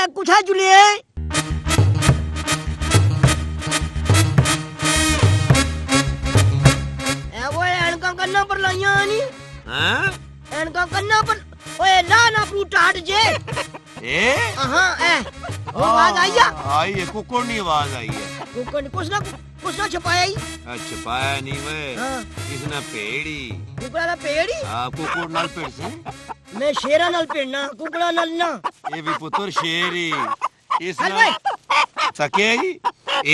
क्या कुठा जुलिए वो एनका करना पर लाइया नहीं हां एनका करना पर ओए ना ना फ्रूटा हट जे ए हां वो आवाज आई है कुकुर की आवाज आई है कुकुर कुछ ना छपाया ही छपाया नहीं वे इसने पेड़ी कुकड़ा ना पेड़ी हां कुकुर नाल पेड़ से मैं शेरा नाल पेड़ना कुकड़ा नाल ना ये भी पुत्र शेर ही इसना सके ही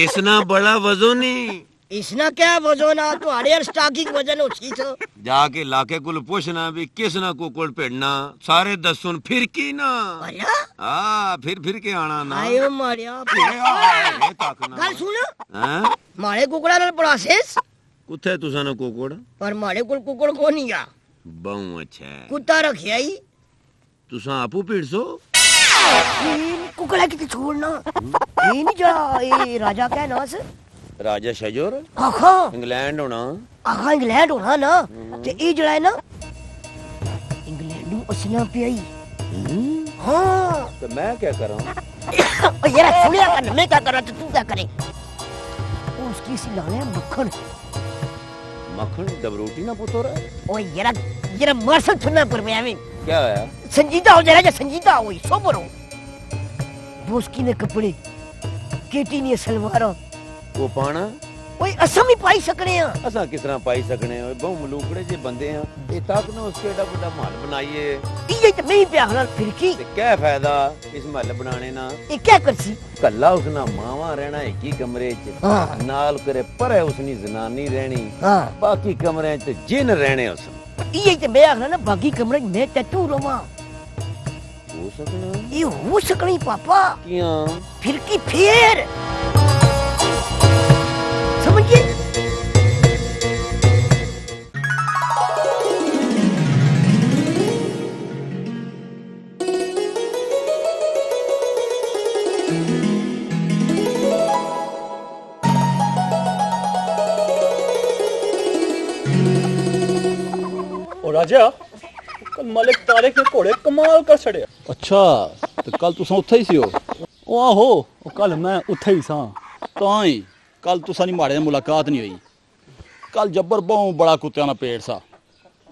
इसना बड़ा वजन नहीं इसना क्या वजन आ तो अड़े स्टाकिंग वजन होती तो जाके लाके कुल पूछना भी किसना कुकुर पेड़ना सारे दसुन फिर की ना अरे हां फिर के आना ना आयो मारिया ये ताकना गल सुन हां मारे कुकड़ा नाल प्रोसेस कुथे तुसाने कुकुड़ पर मारे कुल कुकड़ को नहीं आ बहु अच्छा कुत्ता रखिया ही तुसा आपू पीड़सो कुकड़ा की छोड़ना ये नहीं जा ये राजा क्या नास राजा शजोर आखा इंग्लैंड होना आखा इंग्लैंड होना ना ते ये जड़ा है ना इंग्लैंड ਨੂੰ असना पियाई हां तो मैं क्या करूं यार सुनिया कर मैं क्या कर रहा तू क्या करे उसकी सी लाने मक्खन डबरूटी ना पुतोरा ओ यार मरसल सुनना पर मैं क्या है संजीदा हो जरा संजीदा हो सोबरो बोस्की ने कपड़े केटी ने सलवारा वो पाना ओए असम ही पाई सकने हैं असा किस तरह पाई सकने हैं बहु मलूकड़े जे बंदे हैं ये तक ना उसके एडा बड़ा महल बनाइए ये तो नहीं पे हलाल फिर की क्या फायदा इस महल बनाने ना ये क्या करसी कल्ला उसना मावा रहना एक ही कमरे च नाल करे पर उसनी जनानी रहनी बाकी कमरे च जिन रहने उस ये तो मैं हलाल ना बाकी कमरे में टैटू रोमा हो सकना ये हो सकनी पापा किया फिर की फिर समझिए ओ राजा कल मलिक तारिक ने घोड़े कमाल कर छड़िया अच्छा तो कल तुसा उत्थे ही सी हो ओ आहो ओ कल मैं उत्थे ही सा तां ही कल तुसा नी माड़े मुलाकात नहीं हुई कल जब्बर बहु बड़ा कुत्तिया ना पेड़ सा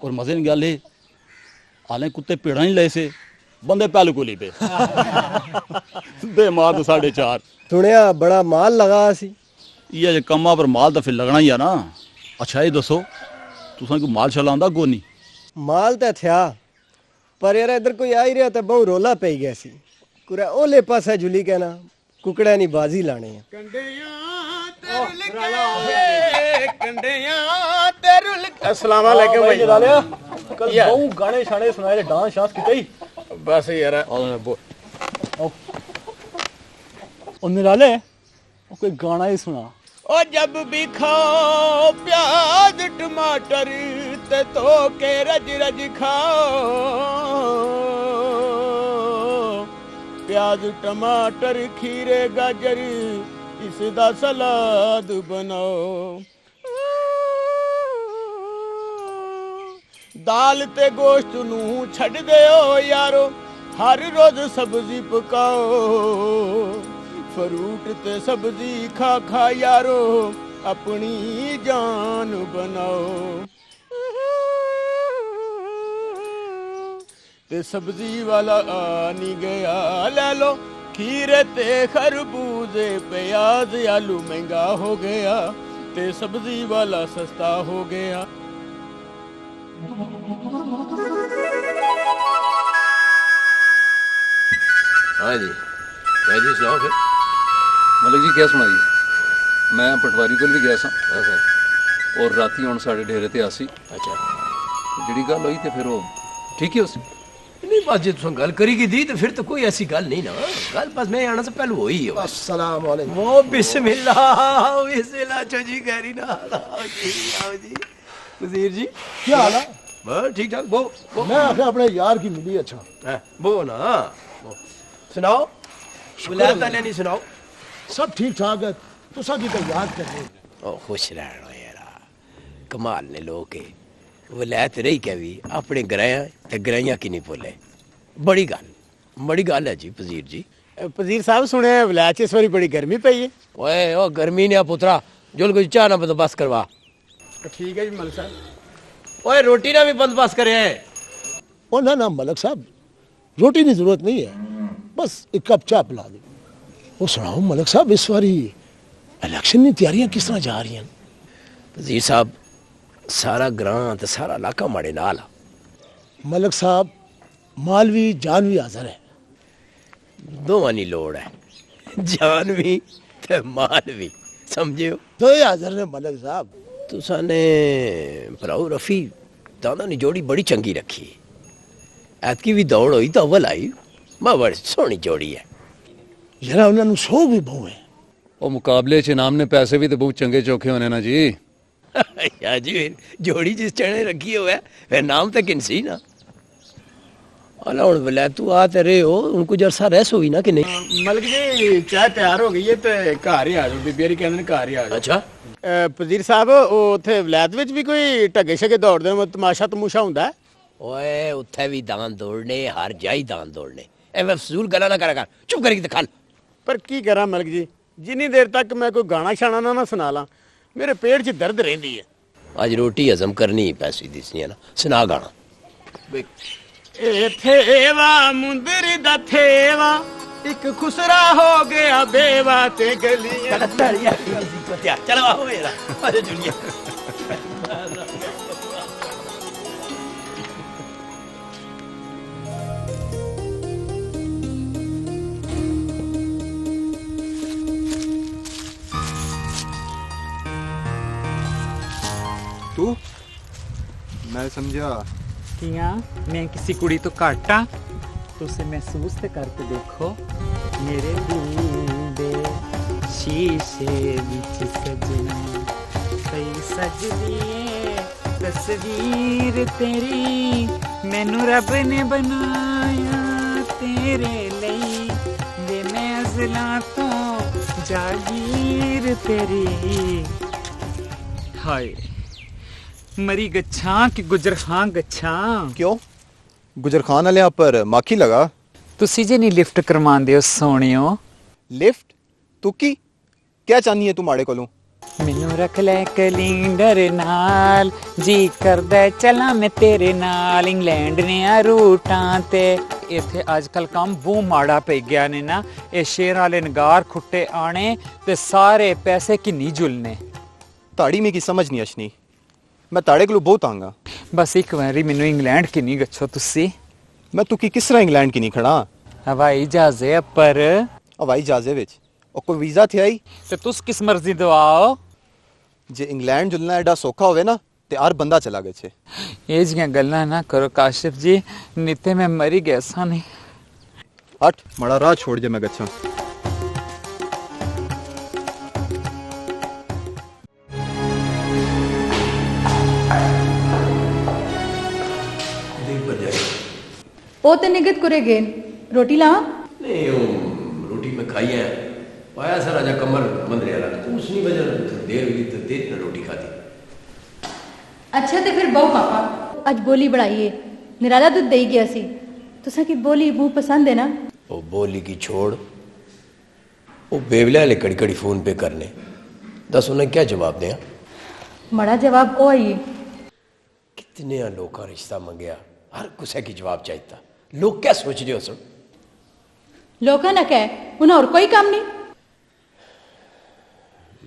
और मजे की गल है हाले कुत्ते पेड़ा नहीं ले से बंदे पहलू को ली पे दे मार 4.5 सुनिया बड़ा माल लगा सी ये जे कम्मा पर माल तो फिर लगना ही है ना अच्छा ये दसो तुसा को माल छला आंदा को नहीं माल तो था पर यार इधर कोई आ ही रहा तो बहु रोला पे गया सी कुरा ओले पासा जुली कहना कुकड़ा नी बाजी लाने अस्सलाम वालेकुम भाई जलालिया कल बहु गाने शाने सुनाए डांस शांस किते बस यार ओ निराले ओ कोई गाना ही सुना ओ जब भी खाओ प्याज टमाटर ते तो के रज रज खाओ प्याज टमाटर खीरे गाजर इसदा सलाद बनाओ दाल ते गोश्त नू छड़ दियो यारो हर रोज सब्जी पकाओ फ्रूट ते सब्जी खा खा यारो अपनी जान बनाओ ते सब्जी वाला आ नहीं गया ले लो खीरे ते खरबूजे प्याज आलू महंगा हो गया ते सब्जी वाला सस्ता हो गया हाँ जी सुनाओ फिर मलिक जी क्या सुना जी मैं पटवारी को भी गया सा और राती हुण साडे डेरे ते आसी अच्छा जिहड़ी गल होई ते फिर वो ठीक ही उस नहीं बस जे तुम गल करी की दी तो फिर तो कोई ऐसी गल नहीं ना गल बस मैं आने से पहले हो ही अस्सलाम वालेकुम वो बिस्मिल्लाह जी गहरी ना आओ जी वजीर जी क्या हाल है बस ठीक ठाक वो मैं आखिर अपने यार की मिली अच्छा वो ना सुनाओ बुलाता नहीं सुनाओ सब ठीक ठाक है तुसा की तो याद कर रहे ओ खुश रहना यार कमाल ने लोग के वलैत रही क्या भी अपने ग्रह ते ग्रहियां की नहीं बोले बड़ी गल है जी वजीर जी ਵਜ਼ੀਰ ਸਾਹਿਬ ਸੁਣਿਆ ਵਲਾਇਤ 'ਚ ਇਸ ਵਾਰੀ ਬੜੀ ਗਰਮੀ ਪਈ ਹੈ। ओए ओ गर्मी ने पुत्रा जुल कुछ चाह ना बंदोबस्त करवा। ਠੀਕ ਹੈ ਜੀ ਮਲਕ ਸਾਹਿਬ। ओए रोटी ना भी बंदोबस्त करे है। ओ ना ना मलक साहब रोटी की जरूरत नहीं है, बस एक कप चाय पिला दो। वो सुनाओ मलक साहब इस बारी इलेक्शन की तैयारियां किस तरह जा रही हैं? वजीर साहब सारा ग्रां ते सारा इलाका माड़े नाल आ। मलक साहब मालवी जान भी हाजिर है। दोवां दी लोड़ है, जान भी ते माल भी, समझियो। तो ये हाजिर ने मलक साहब। तुसा ने भराऊ रफी दादा नी जोड़ी बड़ी चंगी रखी। ऐतकी भी दौड़ हुई तो अव्वल आई। मां बड़ी सोहनी जोड़ी है। जरा उन्होंने शौक भी बहु है। ਉਹ ਮੁਕਾਬਲੇ 'ਚ ਇਨਾਮ ਨੇ ਪੈਸੇ ਵੀ ਤੇ ਬਹੁਤ ਚੰਗੇ ਚੋਖੇ ਹੋਣੇ ਨਾ ਜੀ। या जी जोड़ी जिस चढ़े रखी हुआ है वे नाम तो किनसी ना। अला हुन वलै तू आ ते रहे हो उनको जरसा रहस हुई ना कि नहीं। ਮਲਕ ਜੀ ਚਾਹ ਤਿਆਰ ਹੋ ਗਈ ਹੈ ਤੇ ਘਰ ਹੀ ਆ ਜਾਓ। ਬੀਬੀ ਹਰੀ ਕਹਿੰਦੇ ਨੇ ਘਰ ਹੀ ਆ ਜਾਓ। अच्छा ਵਜ਼ੀਰ ਸਾਹਿਬ ਉਹ ਉੱਥੇ ਵਲਾਇਤ ਵਿੱਚ ਵੀ ਕੋਈ ਢੱਗੇ ਛੱਗੇ ਦੌੜਦੇ ਨੇ, ਤਮਾਸ਼ਾ ਤਮੂਸ਼ਾ ਹੁੰਦਾ ਹੈ? ओए उत्थे भी दान दौड़ने हर जाई दान दौड़ने एवं फजूल गला ना करा कर चुप करके दिखा। ਪਰ ਕੀ ਕਰਾਂ ਮਲਕ ਜੀ, ਜਿੰਨੀ ਦੇਰ ਤੱਕ ਮੈਂ ਕੋਈ ਗਾਣਾ ਛਾਣਾ ਨਾ ਸੁਣਾ ਲਾਂ ਮੇਰੇ ਪੇਟ 'ਚ ਦਰਦ ਰਹਿੰਦੀ ਹੈ। आज रोटी हजम करनी पैसी दिसनी है ना सुना गाना। ਇਹ ਥੇਵਾ ਮੁੰਦਰੀ ਦਾ ਥੇਵਾ ਇੱਕ ਖੁਸਰਾ ਹੋ ਗਿਆ ਬੇਵਾ ਤੇ ਗਲੀਆਂ। चलो आओ मेरा अरे जुलिया तू मैं समझा किया मैं किसी कुड़ी तो घट हाँ। तुसे महसूस तो करके देखो मेरे दिल दे शीशे विच सजना सही सजदी है तस्वीर तेरी मैनू रब ने बनाया तेरे लई वे मैं अज़ला तो जागीर तेरी। हाय मरी गच्छा कि गुजर खां गच्छा। क्यों गुजर खान वाले पर माखी लगा? तुसी जे नहीं लिफ्ट करवांदे हो सोनियो। लिफ्ट तू की क्या चाहनी है तू माड़े कोलों? मैनू रख ले कैलेंडर नाल जी करदा है चला मैं तेरे नाल इंग्लैंड ने आ रूटां ते। इत्थे अजकल काम बू माड़ा पे गया ने ना ये शेर वाले नगार खुट्टे आने ते सारे पैसे किन्नी जुलने। ताड़ी में की समझ नहीं अशनी, मैं ताड़े कोलों बहुत आंगा। बस एक बारी मैनू इंग्लैंड किन्नी गच्छो तुसी। मैं तू की किस तरह इंग्लैंड की नहीं खड़ा? हवाई जहाजे पर हवाई जहाजे विच और कोई वीजा थे आई ते तुस किस मर्जी दवाओ। जे इंग्लैंड जुलना एडा सौखा होवे ना ते हर बंदा चला गए छे। ये जियां गल्लां ना करो काशिफ जी निते मैं मरी गया सा नहीं। हट मड़ा राह छोड़ जे मैं गच्छा। ओ ते निगत करे गेन रोटी ला नहीं वो रोटी में खाई है पाया सर राजा कमर मंदरे वाला उस नहीं वजह देर हुई तो देर ने रोटी खाती। अच्छा ते फिर बहु पापा अज बोली बढ़ाइए निराला दूध दे गया सी तुसा की बोली मुंह पसंद है ना। वो बोली की छोड़ वो बेवले वाले कड़ी कड़ी फोन पे करने दस उन्हें क्या जवाब दें। मड़ा जवाब ओ आई कितने लोग का रिश्ता मंगया हर कुछ की जवाब चाहिए। लोग क्या सोच रहे हो सुन लोका ना कह उन्हें और कोई काम नहीं।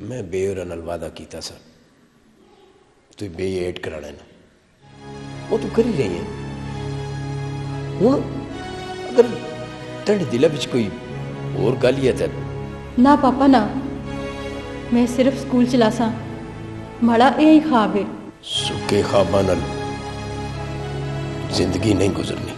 मैं बेर नाल वादा किया सर तू बे एड कराना ना वो तू कर ही रही है। हूँ अगर तेरे दिल विच कोई और गल ही है तो ना पापा ना मैं सिर्फ स्कूल चला सा मड़ा यही ख्वाब है। सुके ख्वाबा नाल जिंदगी नहीं गुजरनी।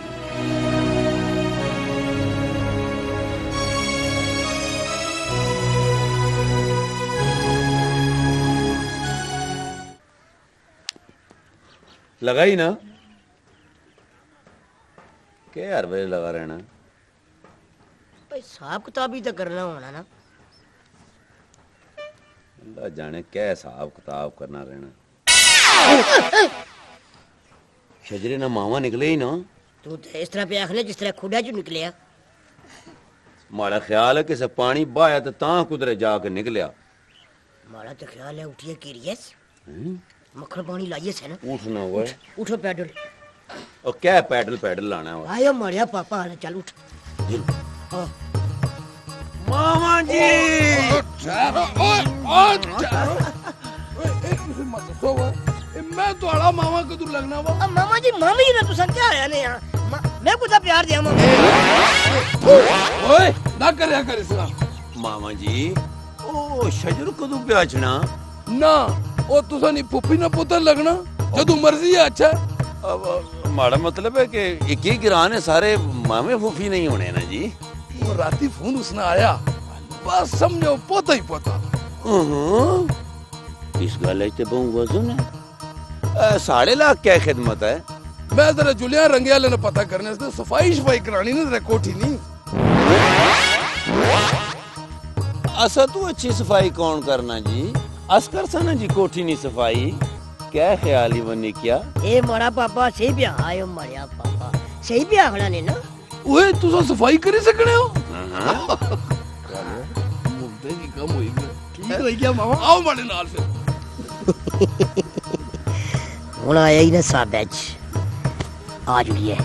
लगा ही ना क्या हर वे लगा रहना। भाई हिसाब किताब ही तो करना होना ना। अल्लाह जाने क्या हिसाब किताब करना रहना। शजरे ना मावा निकले ही ना। तू तो इस तरह पे आखने जिस तरह खुदा चो निकलिया। माड़ा ख्याल है किसे पानी बहाया तो तां कुदरे जाके निकलिया। माड़ा तो ख्याल है उठिए कीरियस मक्खन पानी लाइए से ना। उठना हुआ उठो पैडल। और क्या पैडल पैडल लाना हुआ। आयो मरिया पापा हाले चल उठ। मामा जी मैं थोड़ा मामा कदू लगना वा। मामा जी मामी जी ने तुसा क्या आया ने यहां मैं कुछ प्यार दिया मामा। ओए ना करया कर इसना। मामा जी ओ शजर कदू प्याचना ना ओ तुसा नी फुफी ना पुत्र लगना जदू मर्जी है। अच्छा अब माड़ा मतलब है कि एक ही गिरान है सारे मामे फूफी नहीं होने ना जी। वो राती फोन उसने आया बस समझो पोता ही पोता। इस गल ते बहु वजन है 6.5 लाख क्या खिदमत है। मैं जरा जुलिया रंगे वाले ने पता करने से सफाई शफाई करानी ना तेरे कोठी नहीं। असा तू अच्छी सफाई कौन करना जी अस्कर सना जी कोठी नहीं सफाई क्या ख्याल ही बनी क्या। ए मारा पापा सही भी आयो मरिया पापा सही भी आखना ने ना। ओए तू तो सफाई करी सकने हो। मुद्दे की कम हुई ठीक हो गया मामा। आओ मारे नाल फिर ਹੁਣ ਆਇਆ ਹੀ ਨਾ ਸਾਬੇ ਚ ਆ ਜੁੜੀਏ।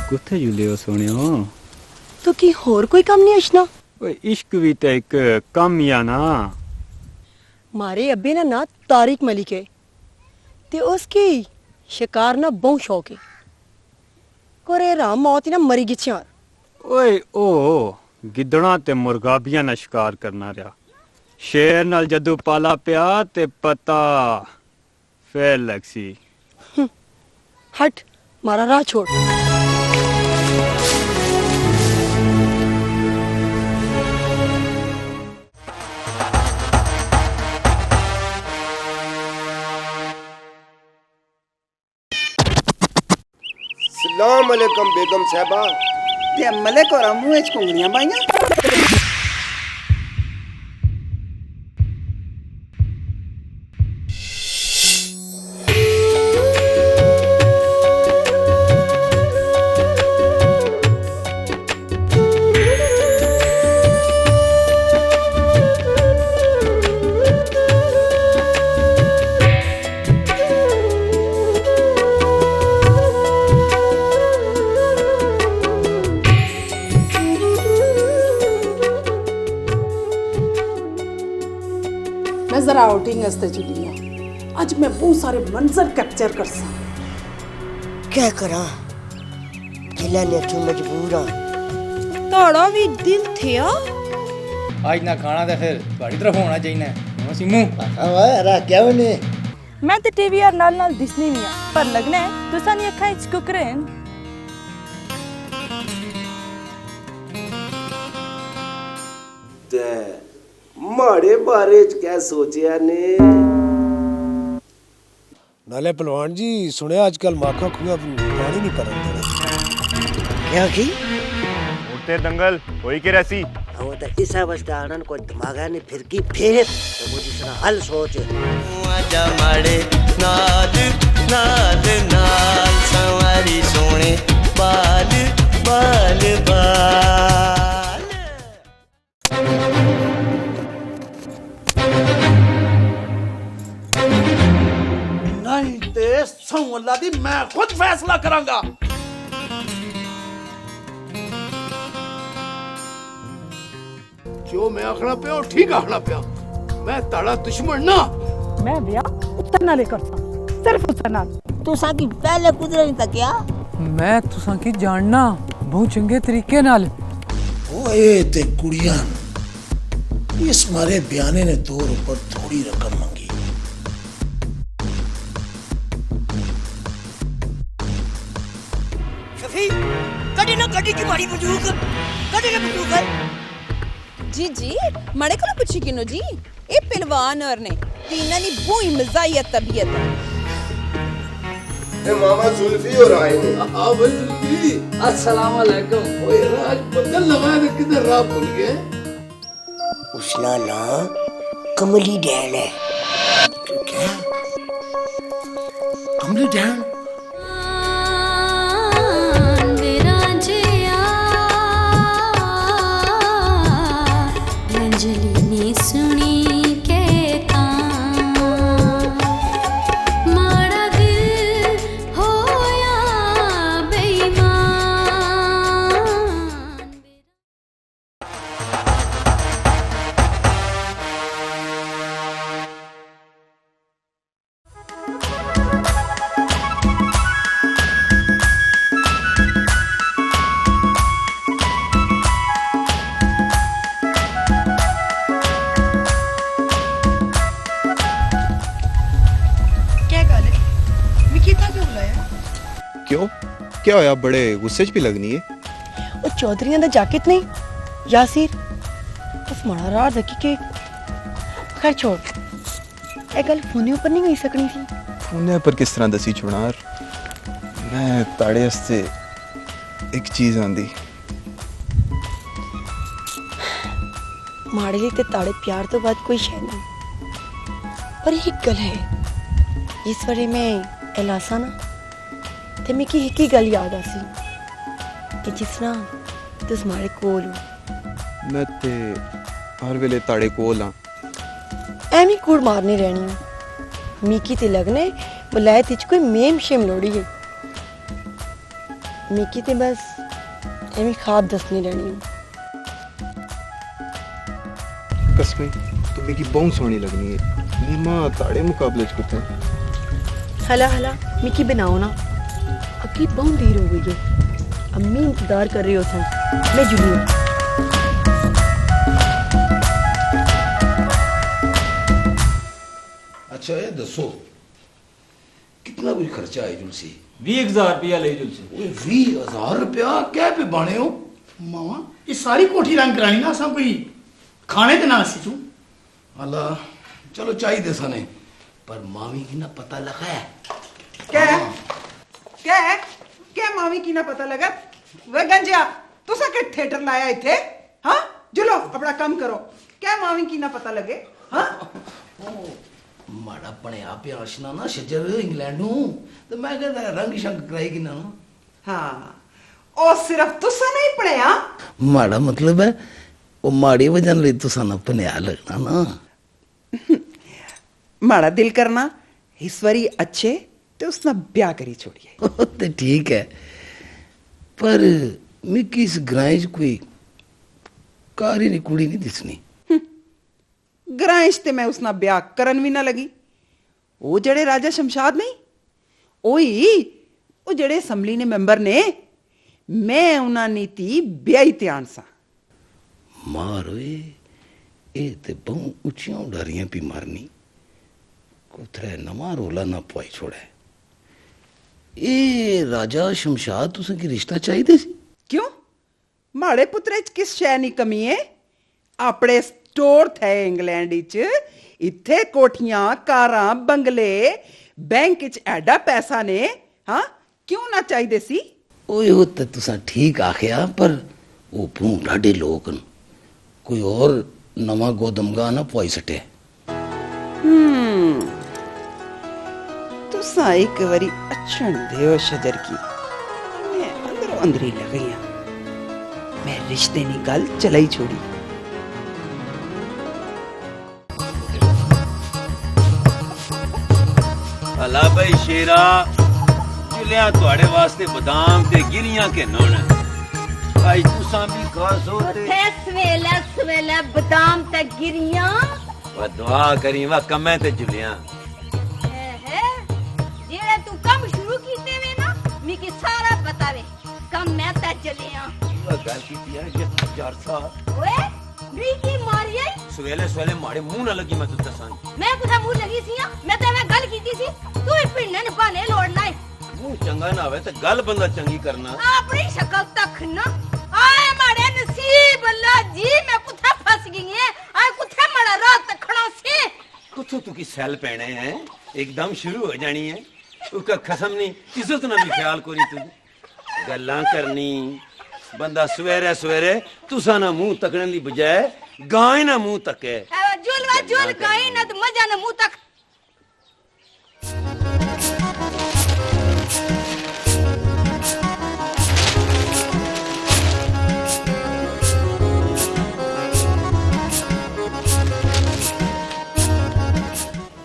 ਕਿੱਥੇ ਜੁਲੇ ਹੋ ਸੋਹਣਿਓ। तो की होर कोई काम नहीं अशना। ਓਏ ਇਸ਼ਕ ਵੀ ਤਾਂ ਇੱਕ ਕੰਮ ਹੀ ਆ ਨਾ। मारे अब्बे ना ना तारिक मलिक है ते उसकी शिकार ना बहु शौक है कोरे राम मौत ही ना मरी गिछियां। ਓਏ ਉਹ ਗਿੱਦੜਾਂ ਤੇ ਮੁਰਗਾਬੀਆਂ ਨਾਲ ਸ਼ਿਕਾਰ ਕਰਨਾ ਰਿਹਾ। ਸ਼ੇਰ ਨਾਲ ਜਦੋਂ ਪਾਲਾ ਪਿਆ ਤੇ ਪਤਾ ਫੇਰ ਲਗਸੀ। हट मारा राह छोड़। सलाम अलैकुम बेगम साहबा। ते मलिक और मुंह च कुंगलियां पाइयां। मैं जरा आउटिंग वास्ते चली हाँ। अज मैं बहुत सारे मंजर कैप्चर कर सा। क्या करा जिला ने तू मजबूर आ। ताड़ा भी दिल थे आज ना खाना तो फिर तुम्हारी तरफ होना चाहिए ना सिमू। क्या होने मैं तो टीवी यार नाल नाल दिसनी नहीं आ पर लगना है तुसा नी अखा इच कुकरेन। ते माड़े बारे च क्या सोचा ने। नाले पहलवान जी सुने आजकल माखा खुआ पानी नहीं परन देना। क्या की उठते दंगल कोई के रसी वो तो इस अवस्था आनन कोई दिमागा ने फिर की फेरे तो मुझे सरा हल सोच। आजा माड़े नाल नाल नाल सवारी सोने बाल बाल बाल। नहीं ते सौ अल्लाह दी मैं खुद फैसला करांगा। जो मैं आखना पिया ठीक आखना पिया। मैं ताड़ा दुश्मन ना। मैं ब्याह उत्तर नाले करता सिर्फ उत्तर नाल। तुसा की पहले कुदरे नहीं तकिया? मैं तुसा की जानना बहुत चंगे तरीके नाल। ओए ते कुड़ियां, इस मारे बयाने ने तौर ऊपर थोड़ी रकम मांगी। शफी कड़ी ना कड़ी की मारी बंदूक, कड़ी ना बंदूक है। जी जी मड़े को पूछी किनो जी ए पहलवान और ने तीना नी बुई मजाइया तबीयत ए मामा जुल्फी और आए हैं। हाँ भाई जुल्फी, अस्सलाम वालेकुम। ओए राज बदल लगाया तो किधर राह भूल गए? उसना ना कमली डैन है। क्या? कमली डैन? क्यों क्या होया? बड़े गुस्से च भी लगनी है। ਉਹ ਚੌਧਰੀਆਂ ਦਾ ਜਾਕਟ ਨਹੀਂ ਯਾਸੀਰ ਉਸ ਮਾੜਾ ਰਾਹ ਦੇਖੀ ਕਿ ਖੈਰ ਛੋੜ ਇਹ ਗੱਲ ਫੋਨੇ ਉੱਪਰ ਨਹੀਂ ਹੋਈ ਸਕਣੀ ਸੀ। फोने पर किस तरह दसी चुनार? मैं ताड़े हस्ते एक चीज आंदी। ਮਾੜੇ ਲਈ ਤੇ ਤਾੜੇ ਪਿਆਰ ਤੋਂ ਬਾਅਦ ਕੋਈ ਸ਼ੈ ਨਹੀਂ ਪਰ ਇੱਕ ਗੱਲ ਹੈ ਇਸ ਵਾਰੇ ਮੈਂ ਐਲਾਸਾ ਨਾ ਤੇ ਮੈਂ ਕੀ ਇੱਕ ਹੀ ਗੱਲ ਯਾਦ ਆ ਸੀ ਕਿ ਜਿਸ ਤਰ੍ਹਾਂ ਤੁਸ ਮਾੜੇ ਕੋਲ ਹੋ मैं ते हर वेले ताड़े कोल हां। ਐਵੇਂ ਕੂੜ ਮਾਰਨੇ ਰਹਿਣੀ ਆ ਮੀਕੀ ਤੇ ਲੱਗਨੇ ਬੁਲਾਏ ਤੇ ਕੋਈ ਮੇਮ ਸ਼ੇਮ ਲੋੜੀ ਹੈ ਮੀਕੀ ਤੇ ਬਸ ਐਵੇਂ ਖਾਬ ਦੱਸਣੀ ਰਹਿਣੀ ਆ। कसमें तुम्हें की बहुत सोहनी लगनी है। नीमा ताड़े मुकाबले च कुत्ते हला हला मिकी बनाओ ना अकी बहुत देर हो गई है अम्मी इंतजार कर रही हो सन मैं जुली हूँ। अच्छा ये दसो कितना कुछ खर्चा है जुलसी? 20,000 रुपया ले जुलसी। 20,000 रुपया क्या पे बाने हो? मामा ये सारी कोठी रंग करानी ना सब कोई खाने ते ना सी चू अल्लाह चलो चाहिए सने पर मामी की ना पता लगा है क्या मावी की ना पता लगा वे गंजिया तुसा के थिएटर लाया इथे हां जुलो अपना काम करो क्या मावी की ना पता लगे हां माड़ा पने आपे आशना ना शजर इंग्लैंड नु तो मैं कहता रंग शंग कराएगी ना। हां ओ सिर्फ तुसा नहीं पढ़या माड़ा मतलब है वो माड़ी वजन ले तुसा ना पने लगना ना माड़ा दिल करना ईश्वरी अच्छे तो उसना ब्याह करी छोड़िए तो ठीक है पर मिकी इस ग्रांज कोई कारी नी कुड़ी नहीं दिसनी। ग्रांज ते मैं उसना ब्याह करन भी ना लगी वो जड़े राजा शमशाद नहीं ओही वो जड़े असम्बली ने मेंबर ने मैं उना नीति ब्याही त्यान सा मारोए ए ते बहु ऊंचियां उड़ारियां पी मारनी कोथरे नवा रोला ना पाई छोड़े। ए राजा शमशाद तुसे की रिश्ता चाहिए सी? क्यों माड़े पुत्रे च किस शै नी कमी है अपने स्टोर थे इंग्लैंड च इत्थे कोठियां कारां बंगले बैंक च एडा पैसा ने हां क्यों ना चाहिए सी? ओए हो ते तुसा ठीक आखिया पर वो भू ढाडे लोग न कोई और नवा गोदमगा ना पाई सटे। तुसा एक बारी अच्छन देव शजर की मैं अंदरों अंदरी लग गई मैं रिश्ते नी गल चलाई छोड़ी। अला भाई शेरा चुलिया तुहाड़े वास्ते बादाम ते गिरियां के नोन भाई तुसा भी खास होते थे सवेला सवेला बादाम ते गिरियां वा दुआ करी वा कमे ते जुलियां है जेड़े तू कम शुरू कीते वे ना मिकी सारा पता वे कम मैं ते चलियां वा गल कीती है जे 4 साल ओए नी की मारी आई सवेले सवेले मारे मुंह ना लगी मैं तो दसां मैं कुथा मुंह लगी सी मैं ते मैं गल कीती सी तू ही पिन्ने ने बहाने लोड़ना है मुंह चंगा ना होवे ते गल बंदा चंगी करना अपनी शक्ल तक ना आए मारे नसीब अल्लाह जी मैं कुथा फंस गई है आए कुथा मड़ा रात तखड़ा से कुछ तू की सेल पहने हैं एकदम शुरू हो जानी है उसका खसम नहीं इज्जत ना भी ख्याल कोरी तू गल्लां करनी बंदा सवेरे सवेरे तुसा ना मुंह तकने दी बजाय गाय ना मुंह तके जुलवा जुल गाय ना तो मजा ना मुंह तक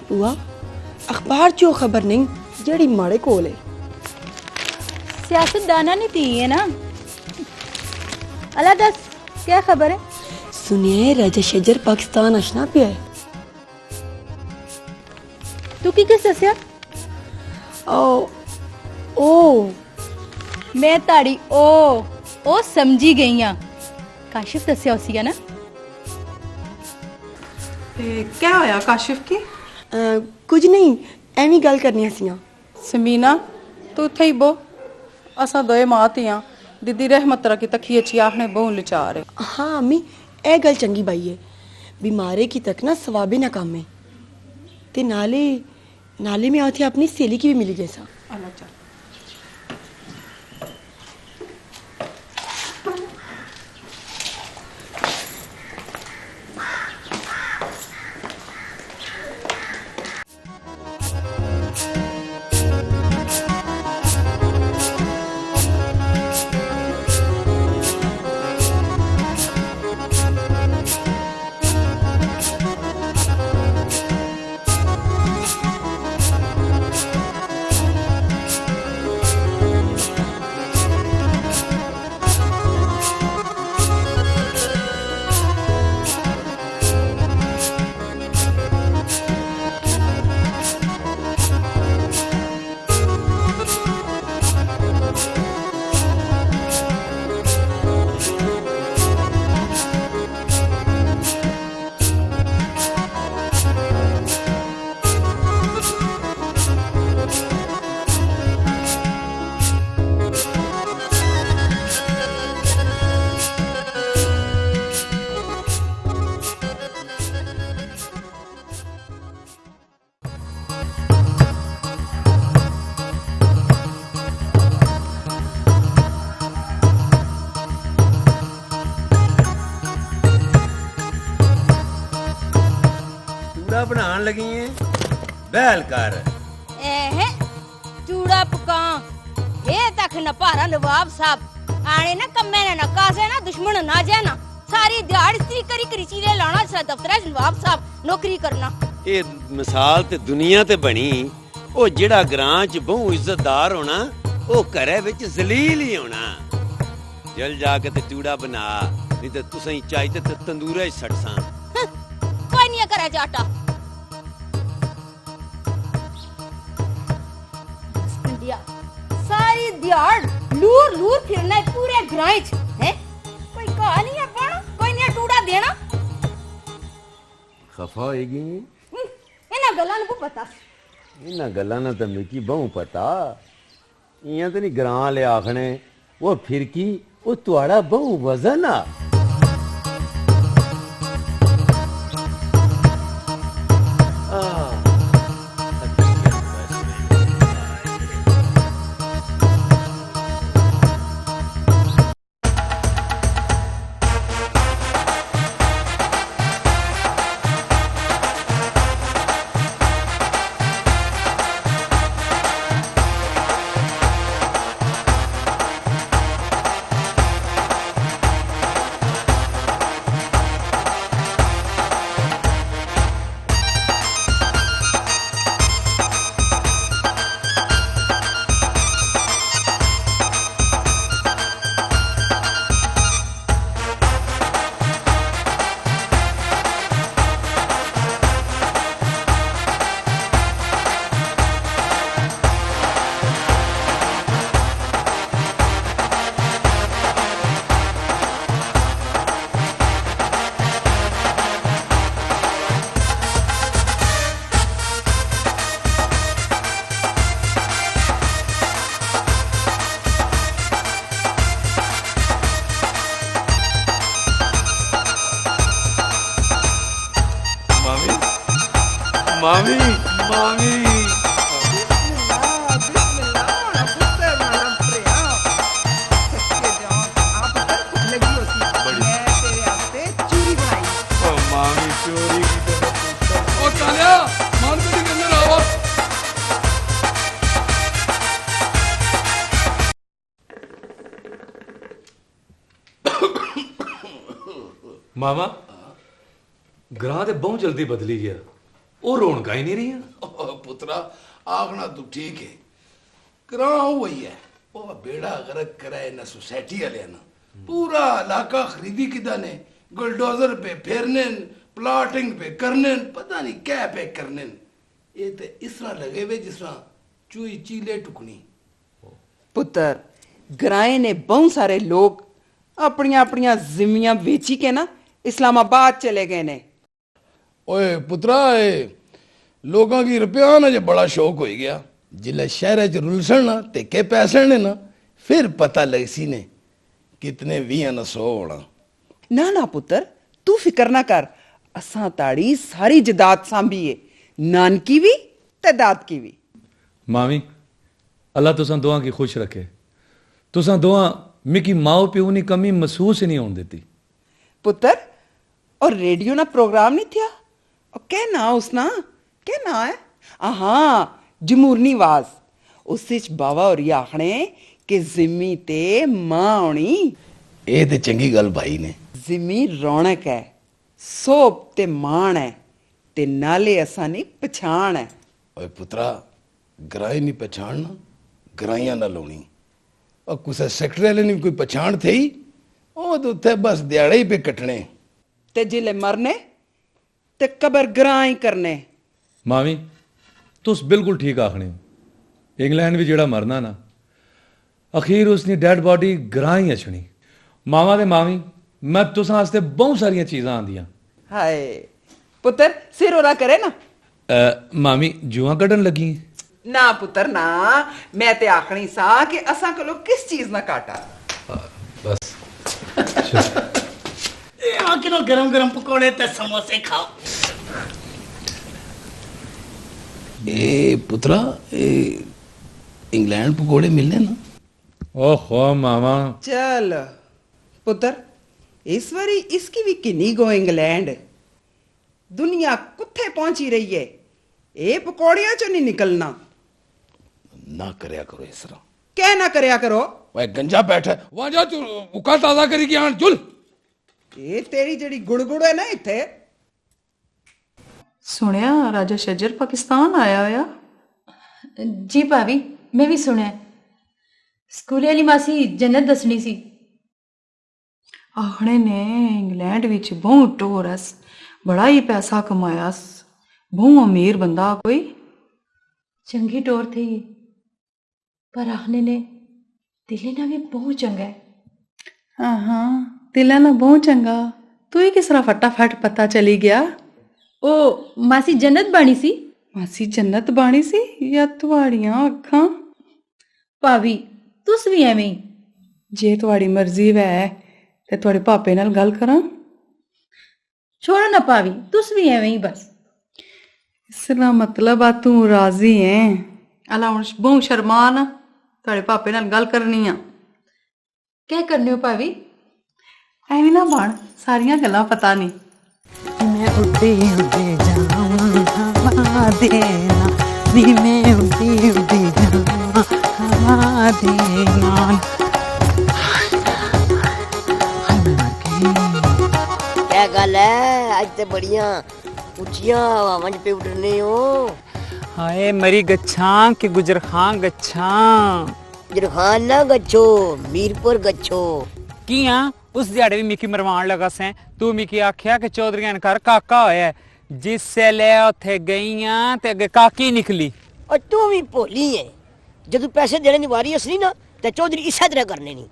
बुआ अखबार चो खबर नहीं जड़ी माड़े कोल है सियासतदाना ने थी है ना अल्लाह दस क्या खबर है सुनिए राजा शजर पाकिस्तान आशना पे है तू की किस दसिया ओ मैं ताड़ी ओ समझी गई हां काशिफ दसिया उसी है ना क्या होया काशिफ की कुछ नहीं एवी गल करनी हसियां समीना तू थे ही बो असा दोए मां तियां दीदी रहमत रखी तखी अच्छी आखने बहु लिचार है हाँ अम्मी ए गल चंगी बाई है बीमारे की तक ना सवाबे ना काम है ते नाले में आती अपनी सहेली की भी मिली जैसा अल्लाह चल बनान लगी है बैल कर चूड़ा पका ये तक न पारा नवाब साहब आने ना कम्मे ने न कासे ना दुश्मन ना जाना सारी दिहाड़ स्त्री करी करी चीले लाना सा दफ्तर नवाब साहब नौकरी करना ये मिसाल ते दुनिया ते बनी ओ जेड़ा ग्रां च बहु इज्जतदार होना ओ घरे विच जलील ही होना जल जाके ते चूड़ा बना नहीं ते तुसें चाहिए ते तंदूरे च सटसां कोई नहीं करे जाटा सारी दिहाड़ लूर लूर फिरना पूरे ग्रां च है कोई कहानी है पण कोई नहीं टूड़ा देना खफा होएगी इना गल्लां नु पता इना गल्लां ना ते मिकी बहु पता इयां ते नहीं ग्रां ले आखने वो फिरकी वो तुआड़ा बहु वजन आ मामी मामी मामी चोरी ओ कालिया मार्केट के अंदर आओ। मामा ग्रां ते बहुत जल्दी बदली गया ਉਹ ਰੌਣਕਾਂ ਹੀ ਨਹੀਂ ਰਹੀਆਂ। पुत्रा आखना तू ठीक है ग्रां वही है वो बेड़ा गर्क कराए ना सोसाइटी वाले ना पूरा इलाका खरीदी किदा ने बुलडोजर पे फेरने प्लाटिंग पे करने पता नहीं क्या पे करने ये तो इस तरह लगे वे जिस तरह चूई चीले टुकनी। ਪੁੱਤਰ ਗਰਾਏ ਨੇ ਬਹੁਤ ਸਾਰੇ ਲੋਕ ਆਪਣੀਆਂ ਆਪਣੀਆਂ ਜ਼ਿਮੀਆਂ ਵੇਚੀ ਕੇ ਨਾ इस्लामाबाद चले गए ने। ओए पुत्रा लोगों की रुपया ना जो बड़ा शौक हो गया जिले शहर च रुलसन ना ते के पैसे ने ना फिर पता लग सी ने कितने 20 न 100 होना। ना ना पुत्र तू फिक्र ना कर असां ताड़ी सारी जदाद सांभी है नानकी भी ते दाद की भी। मामी अल्लाह तुसां दोआं की खुश रखे। तुसां दोआं मिकी माओ प्यो नी कमी महसूस ही नहीं होने देती। पुत्र और रेडियो ना प्रोग्राम नहीं थिया और क्या ना उसना क्या ना है हाँ जमूरनी आवाज उस बाबा और आखने कि जिम्मी ते मां होनी। ये ते चंगी गल भाई ने जिम्मी रौनक है सोप ते मान है ते नाले असानी पछाण है। ओए पुत्रा ग्राई नहीं पछाणना ग्राइयां ना लोनी और कुछ सेक्टर वाले ने कोई पछाण थी ਉਹ ਤਾਂ ਉੱਥੇ ਬਸ ਦਿਹਾੜੇ ਹੀ ਪੇ ਕੱਟਣੇ ਤੇ ਜਿਲੇ ਮਰਨੇ ਤੇ ਕਬਰ ਗਰਾਂ ਹੀ ਕਰਨੇ। ਮਾਮੀ ਤੁਸੀਂ ਬਿਲਕੁਲ ਠੀਕ ਆਖਣੇ ਹੋ। ਇੰਗਲੈਂਡ ਵਿੱਚ ਜਿਹੜਾ ਮਰਨਾ ਨਾ ਅਖੀਰ ਉਸਨੀ ਡੈਡ ਬਾਡੀ ਗਰਾਂ ਹੀ ਅਛਣੀ। ਮਾਵਾ ਤੇ ਮਾਮੀ ਮੈਂ ਤੁਸਾਂ ਵਾਸਤੇ ਬਹੁਤ ਸਾਰੀਆਂ ਚੀਜ਼ਾਂ ਆਂਦੀਆਂ। ਹਾਏ ਪੁੱਤਰ ਸਿਰ ਉਹਦਾ ਕਰੇ ਨਾ। ਮਾਮੀ ਜੂਆਂ ਕੱਢਣ ਲੱਗੀ ਨਾ ਪੁੱਤਰ ਨਾ ਮੈਂ ਤੇ ਆਖਣੀ ਸਾਂ ਕਿ ਅਸਾਂ ਕੋਲੋਂ ਕਿਸ ਚੀਜ਼ ਨਾ ਕਾਟਾ। ਬਸ किलो गरम गरम पकौड़े ते समोसे खाओ। ए पुत्रा इंग्लैंड पकौड़े मिलने ना। ओहो मामा चल पुत्र इस बारी इसकी भी किन्नी गो इंग्लैंड दुनिया कुत्थे पहुंची रही है ये पकौड़ियां चो नहीं निकलना। ना करया करो इस तरह क्या ना करया करो। वह गंजा बैठा वहां जा तू उका ताजा करी की आन चुल। ये तेरी जड़ी गुड़गुड़ है ना इथे। सुनिया राजा शजर पाकिस्तान आया होया। जी भाभी मैं भी सुना स्कूले वाली मासी जन्नत दसनी सी। आखने ने इंग्लैंड विच बहुत टोरस बड़ा ही पैसा कमायास बहुत अमीर बंदा कोई। चंगी टोर थी पर आखने ने दिले ना भी बहुत चंगा है। हाँ हाँ दिला ना बहुत चंगा तू ही किस तरह फटाफट पता चली गया। ओ मासी जन्नत बाणी सी। मासी जन्नत बाणी सी या तुहाड़ियां अखां। भाभी तुस भी एवें ही जे तुहाड़ी मर्जी वै ते तुहाड़े पापे नाल गल करां। छोड़ो ना भाभी तुस भी एवें ही बस। इसका मतलब आ तू राजी है। अला हुण बहुत शर्मा ना तुहाड़े पापे नाल गल करनी आ। क्या करने हो भाभी ਐਵੇਂ ਨਾ ਬਣ ਸਾਰੀਆਂ ਗੱਲਾਂ ਪਤਾ ਨਹੀਂ। मैं उड़े उड़े जाऊं हवा देना नी मैं उड़े उड़े जाऊं हवा देना। क्या गल है आज ते बड़ियां ऊंचियां हवावां च पे उड़ने हो। हाय मरी गच्छां कि गुजर खां गच्छां। गुजर खां ना गच्छो मीरपुर गच्छो। कियां उस दिहाड़े भी मिकी मरवान लगा सैं तू मिकी आख्या कि चौधरी घर काका होया जिससे ले उत्थे गईयां ते अगे काकी निकली। और तू भी भोली है जदू पैसे देने की वारी असली ना ते चौधरी इसा तरह करने नहीं।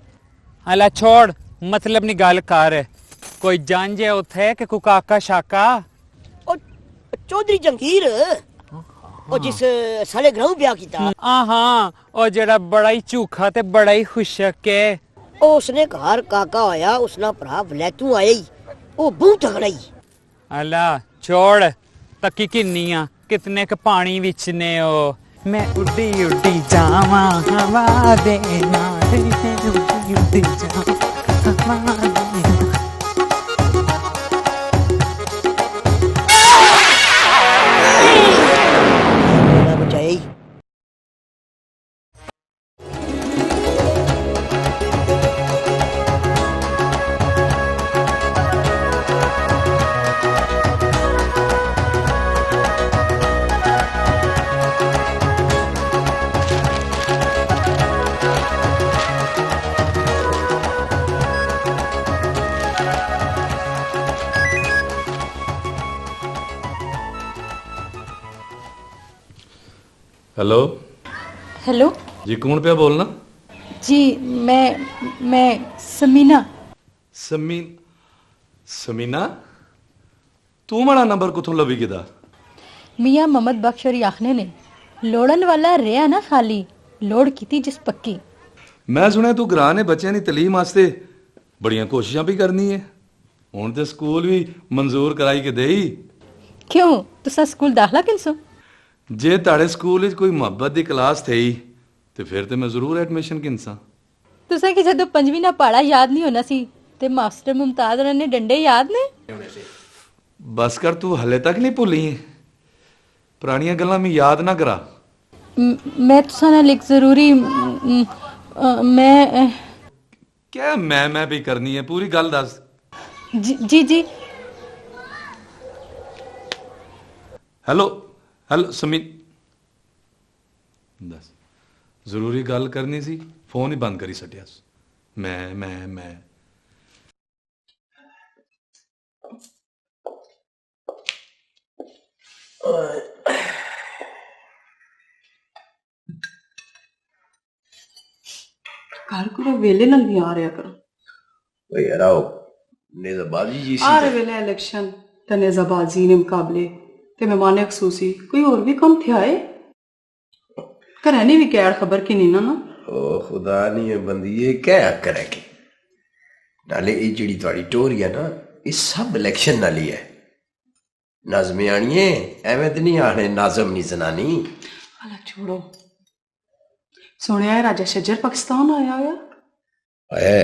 अला छोड़ मतलब नी गल कर कोई जांजे उत्थे कि कोई काका शाका। चौधरी जंगीर ओ जिस साले ग्रां ब्याह कीता। हाँ और जेड़ा बड़ा ही झूखा ते बड़ा ही खुशक है उसने घर काका होया उसना भरा वलैतू आया ही ओ बहुत तगड़ा ही। अला छोड़ तकी किन्नी आ ਕਿਤਨੇ ਕ ਪਾਣੀ ਵਿੱਚ ਨੇ ਉਹ ਮੈਂ ਉੱਡੀ ਉੱਡੀ ਜਾਵਾਂ ਹਵਾ ਦੇ ਨਾਲ ਉੱਡੀ ਉੱਡੀ ਜਾਵਾਂ ਹਵਾ ਦੇ ਨਾਲ। ਬਚਾਈ हेलो हेलो जी, कौन पे बोलना? जी मैं समीना। समीना तू माड़ा नंबर कुथों लवी किदा? मियाँ मोहम्मद बख्श और आखने ने लोड़न वाला रेहा ना खाली लोड़ कीती जिस पक्की। मैं सुने तू ग्रां ने बच्चों की तलीम वास्ते बड़ियां कोशिशां भी करनी है। हुण ते स्कूल भी मंजूर कराई के देई। क्यों तुसा स्कूल दाखला किनसो? जे ताड़े स्कूल कोई मुहब्बत की क्लास थी तो फिर तो मैं जरूर एडमिशन किनसा। तुसा कि जदों पंजवीं ना पढ़ा याद नहीं होना सी ते मास्टर मुमताज होना ने डंडे याद ने? बस कर, तू हले तक नहीं भुली पुरानियां गल्लां मैं याद ना करा। मैं तुसा नाल एक जरूरी मैं क्या मैं भी करनी है, पूरी गल दस। जी हेलो हेलो समीन, दस जरूरी गल करनी सी, फोन ही बंद करी सटिया। मैं घर को वेले नाल भी आ रहा करो। ओए यार आओ नेजाबाजी जी सी आ रहे वेले इलेक्शन ते नेजाबाजी ने मुकाबले ते मेहमान खसूसी कोई और भी कम थे आए घरें भी कैड खबर की नहीं ना। ओ खुदा नहीं है बंदी क्या करेगी नाले ये जिड़ी थोड़ी टोरी है ना ये सब इलेक्शन नाली है। नाजमे आनिए एवं तो नहीं आने नाजम नहीं जनानी। अला छोड़ो, सुने है राजा शजर पाकिस्तान आया है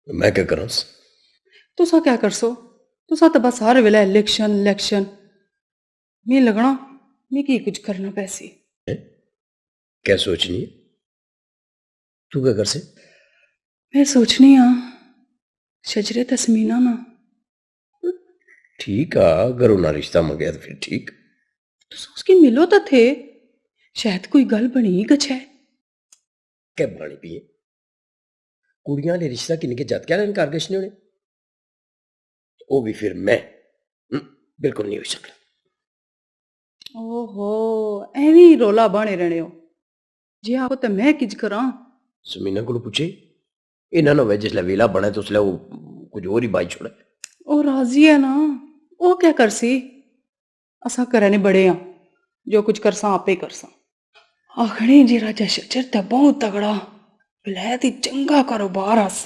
मैं क्या करूं? तुसा क्या कर सो? तुसा तो बस हर वेला इलेक्शन मैं लगना मैं की कुछ करना पैसे। क्या सोचनी है तू? क्या कर से? मैं सोचनी हाँ शजरे तस्मीना ना। ठीक है, अगर उन्हें रिश्ता मंगया तो फिर ठीक। तुसा उसकी मिलो तो थे, शायद कोई गल बनी गछ है। क्या बनी पी कुड़ियां ने रिश्ता किन्ने के जद क्या इनकार किश नहीं होने, वो भी फिर मैं बिल्कुल नहीं हो सकता। ओहो एवी रोला बने रहने हो जी आपको तो मैं किज करा। सुमीना को पूछे इन्हों ने वे जिसले वेला बने तो उसले वो कुछ और ही बाई छोड़े। ओ राजी है ना, वो क्या कर सी? असा करने बड़े हाँ, जो कुछ करसा आपे करसा। आखने जी राजा शजर तो बहुत तगड़ा विलायत ही चंगा कारोबार आस।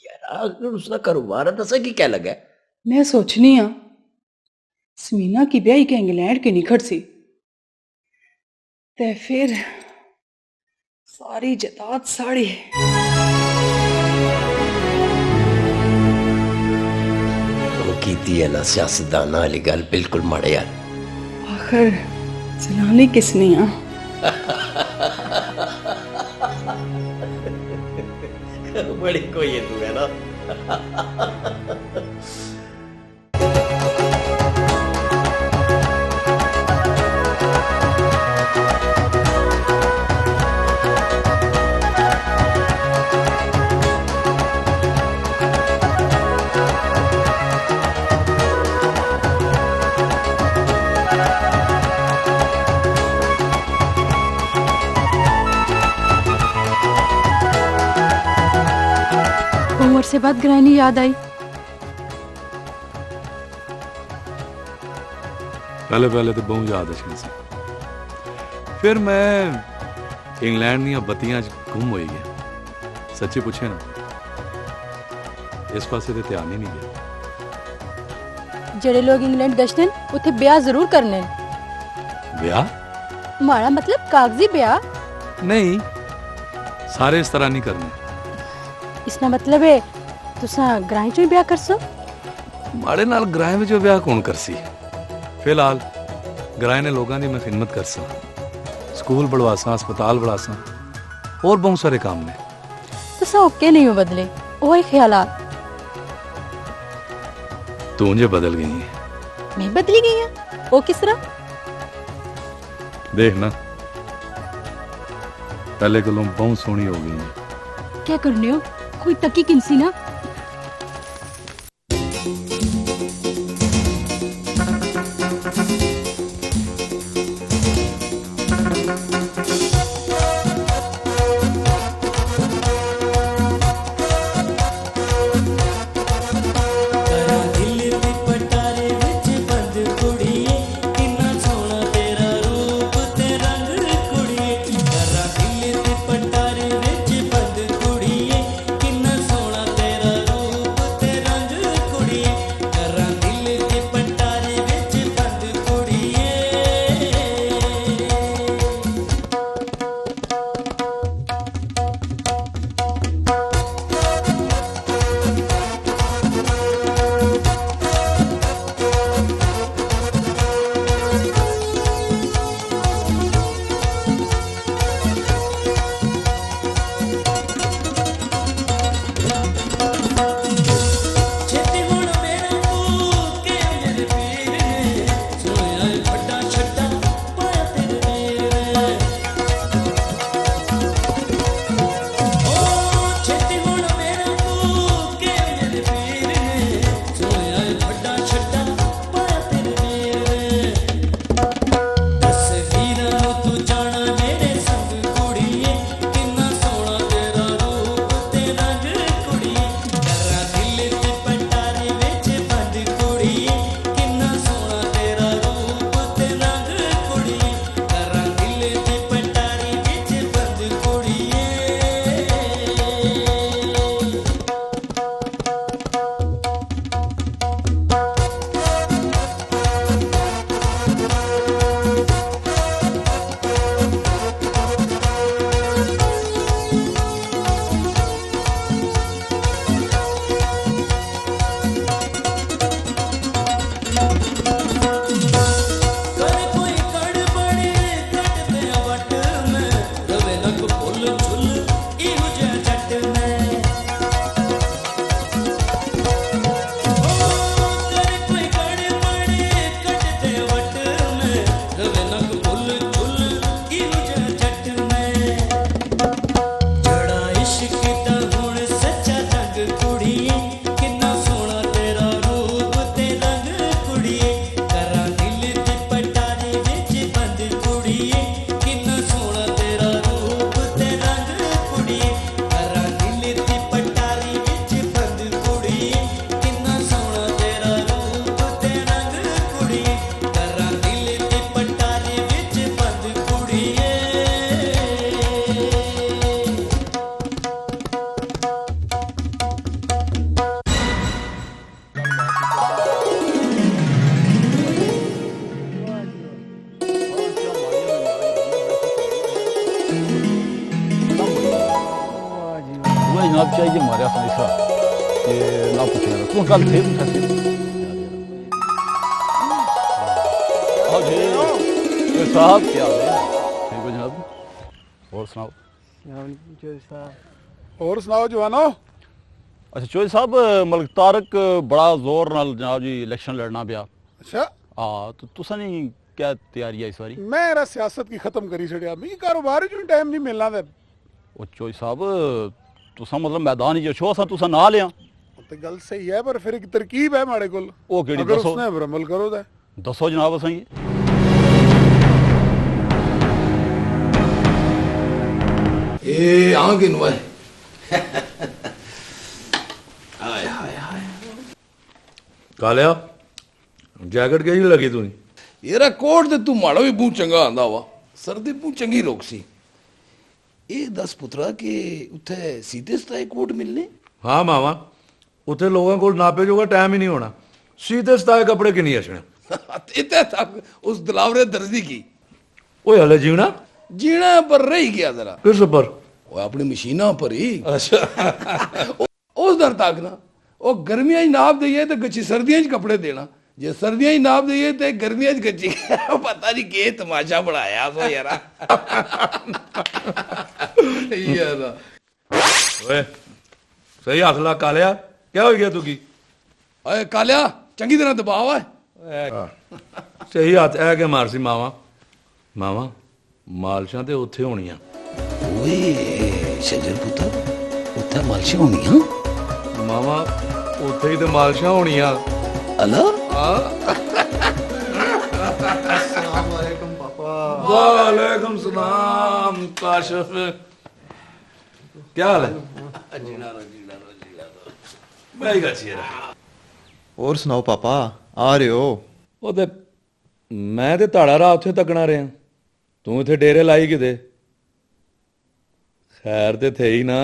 यार अगर उसका कारोबार है दसा की क्या लगा? मैं सोचनी हाँ समीना की ब्याही के इंग्लैंड के निखट सी ते फिर सारी जतात साड़ी कीती है ना सियासतदाना वाली गल बिल्कुल माड़े यार। आखिर चलानी किसने आ? बड़ी कोई है तू है ना। उम्र से बाद ग्रहणी याद आई। पहले तो बहुत याद अच्छी सी, फिर मैं इंग्लैंड दी बत्तियां गुम हो गया। सच्ची पूछे ना इस पासे तो ध्यान ही नहीं गया। ਜਿਹੜੇ ਲੋਕ ਇੰਗਲੈਂਡ ਦਸ਼ਨਨ ਉੱਥੇ ਵਿਆਹ ਜ਼ਰੂਰ ਕਰਨੇ ਨੇ। ਵਿਆਹ ਮਾੜਾ मतलब कागजी ब्याह। नहीं, सारे इस तरह नहीं करने। इसका मतलब है तुसा ग्रां चों ही ब्याह करसो? माड़े नाल ग्रां विच ब्याह कौन करसी। फिलहाल ग्रां ने लोगों की मैं खिदमत करसा, स्कूल बढ़वासा, अस्पताल बढ़ासा और बहुत सारे काम ने। तुसा ओके नहीं हो बदले, वही ख्यालात। तू जे बदल गई है। मैं बदली गई हूं? वो किस तरह? देखना, पहले कोलों बहुत सोहनी हो गई है। क्या करने हो? कोई तकी किनसी ना। जनाब चाहिए हमारे यहाँ ऐसा कि ना पूछेगा तुम कल थे साहब क्या हाल है? ठीक हो जनाब, और सुनाओ। और सुनाओ जवानो। अच्छा चौधरी साहब, मलिक तारक बड़ा जोर नाल जनाब जी इलेक्शन लड़ना पिया। अच्छा हाँ, तो तुसा नहीं क्या तैयारी है इस बारी? मैं यरा सियासत की खत्म करी छड़िया, मिगी कारोबार च टाइम नहीं मिलना ते। ओ चौधरी साहब तुसा मतलब मैदान ही छो असा तुसा ना लिया ते गल सही है, पर फिर एक तरकीब है माड़े कोल। ओ केड़ी अगर दसो? उसने पर अमल करो ते दसो जनाब असा ये। ए आ किनु है? हाय हाय हाय कालिया जैकेट केही लगी तू? येरा कोट ते तू माड़ा भी बहुत चंगा आंदा वा, सर्दी बहुत चंगी लोग सी। ए 10 पुत्रा के उथे सीधे सताए कोट मिलने? हाँ मावा, उत्थे लोगों को नापे जोगा टाइम ही नहीं होना। सीधे सताए कपड़े की नहीं अछने इतने तक उस दिलावरे दर्जी की ओए हले जीना जीना पर रह गया जरा किस पर वो अपनी मशीना पर ही अच्छा उस दर तक ना वो गर्मियां ही नाप दईए तो गच्ची सर्दियां च कपड़े देना जे सर्दियां ही नाप दईए तो गर्मियां च गच्ची पता नहीं के तमाशा बनाया सो यारा यारा ओए सही हौसला कालिया क्या हो गया तू की ओए कालिया चंगी तरह दबाव है सही हाथ है के मारसी मावा मावा मालशां ते उत्थे होणियां ओए शजर पुत्र उत्थे मालशां होणियां मावा उत्थे ही ते मालशां होणियां अला अस्सलाम वालेकुम पापा। वालेकुम सलाम काशिफ क्या हाल है मैं ही और सुनाओ पापा आ रहे हो ਉਹ ਤੇ ਮੈਂ ਤੇ ਧਾੜਾ ਰਾਹ ਉੱਥੇ ਤੱਕਣਾ ਰਿਹਾ ਤੂੰ ਇੱਥੇ ਡੇਰੇ ਲਾਈ ਕਿਤੇ ਖੈਰ ਤੇ ਥੇ ਹੀ ਨਾ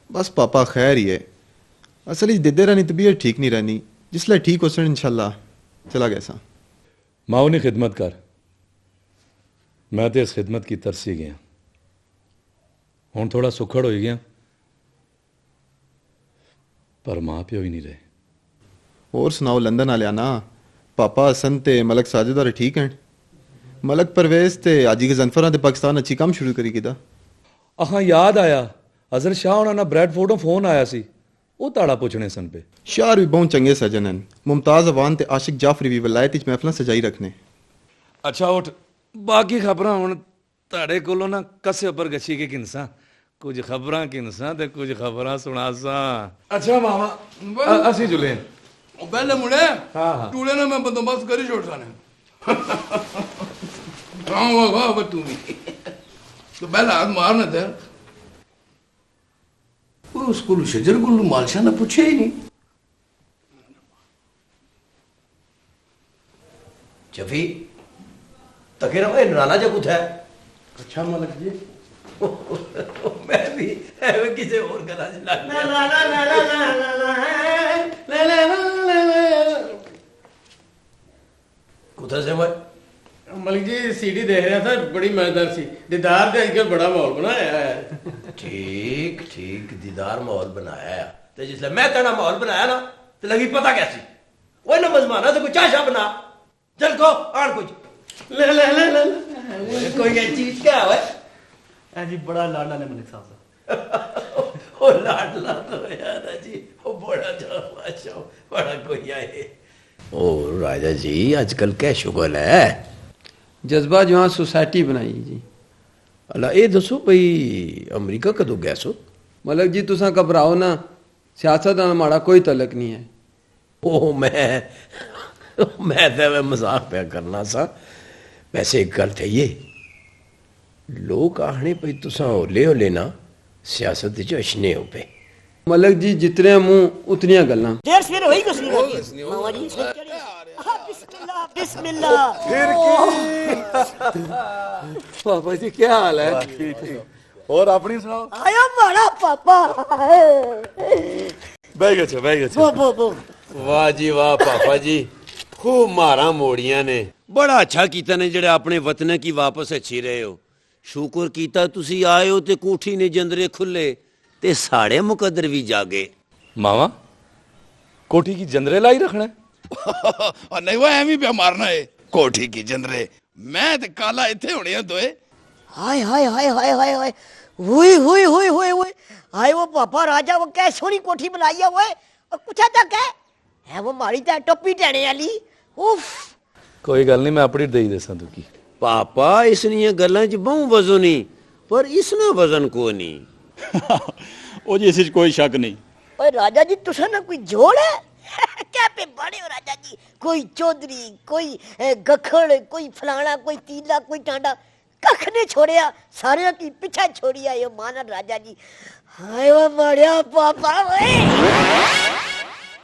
बस पापा खैर ही है असल ही दिदे रानी तबीयत ठीक नहीं रहनी जिसले ठीक हो सन इंशाल्लाह चला गया सा माओ ने खिदमत कर मैं तो इस खिदमत की तरसी गया हूँ थोड़ा सुखड़ हो गया पर माँ प्यो ही नहीं रहे और सुनाओ लंदन आ लिया ना पापा हसन ते मलक साजिद और ठीक हैं मलक परवेज ते आजी गजनफर ते पाकिस्तान अच्छी काम शुरू करी किदा अहां याद आया अजहर शाह होना ना ब्रैडफोर्डों फोन आया सी वो ताड़ा पुछने सन पे शार भी बहुत चंगे सजन हैं मुमताज अवान ते आशिक जाफरी भी वलायत विच महफिलां सजाई रखने अच्छा उठ बाकी खबरां हुण ताड़े कोलों ना कसे उपर गच्छी के किनसा कुछ खबरां किनसा ते कुछ खबरां सुनासा अच्छा मामा ਅਸੀਂ जुले ਉਹ ਪਹਿਲੇ ਮੁੰਡੇ ਹਾਂ ਹਾਂ ਟੂਲੇ ਨਾਲ ਮੈਂ ਬੰਦੋਬਸਤ ਕਰੀ ਛੋੜ ਸਾਨੇ ਵਾਹ ਵਾਹ ਵਾਹ ਤੂੰ ਵੀ तो पहला हाथ मारना था और उसको शजर को मालशा ने पूछे ही नहीं जफी तके ना ओए नराला जा कुछ है अच्छा मलक जी मैं भी एवे किसे और गला च लग ला ला ला ला ला ला ला ला ला कुछ से मैं मलिक जी सीडी देख रहा था बड़ी मजेदार सी दीदार का आजकल बड़ा माहौल बनाया है ठीक ठीक दीदार माहौल बनाया है तो जिसले मैं तेरा माहौल बनाया ना तो लगी पता कैसी ओए ना मजमाना तो कुछ चाशा बना चल को आड़ कुछ ले ले ले ले कोई ये चीज क्या है जी बड़ा लाडला ने मलिक साहब ओ लाडला तो यार जी ओ बड़ा जा बड़ा कोई आए ओ राजा जी आजकल क्या शुगल है जज्बा जहां सोसाइटी बनाई जी अल्लाह ये दसो भाई अमेरिका कदों गए सो मलक जी तुसा घबराओ ना सियासत नाल माड़ा कोई तलक नहीं है ओ मैं तो मजाक पे करना सा वैसे एक गल थे ये लोग आखने भाई तुसा होले होले ना सियासत च अशने हो पे मलक जी जितने मुंह उतनियां गल्लां देर सवेर होई कुछ नहीं मामा जी बिस्मिल्लाह बिस्मिल्लाह पापा जी क्या हाल है ठीक ठीक और अपनी सुनाओ आया मारा पापा बैठ गए वो वो वाह जी वाह पापा जी खूब मारा मोड़ियां ने बड़ा अच्छा कीता ने जेड़े अपने वतन की वापस अच्छी रहे हो शुक्र कीता तुसी आए हो ते कोठी ने जंदरे खुले ते साड़े मुकद्दर भी जागे मामा कोठी की जंदरे लाई रखना और नहीं वो एम ही पे मारना है कोठी की जंदरे मैं ते काला इथे होने दोए हाय हाय हाय हाय हाय हाय हुई हुई हुई हुई हुई हाय वो पापा राजा वो क्या सोनी कोठी बनाई है वो कुछ तक है वो मारी तो टोपी टहने वाली उफ कोई गल नहीं मैं अपनी दई दसा तू की पापा इसनिया गल्लां च बहु वजन नहीं पर इसना वजन को नहीं ओ जी इस कोई शक नहीं ओए राजा जी तुसा ना कोई जोड़ है क्या पे बड़े हो राजा जी कोई चौधरी कोई गखड़ कोई फलाना कोई तीला कोई टांडा कख ने छोड़िया सारे की पीछा छोड़िया ये माना राजा जी हाय वो मरिया पापा ओए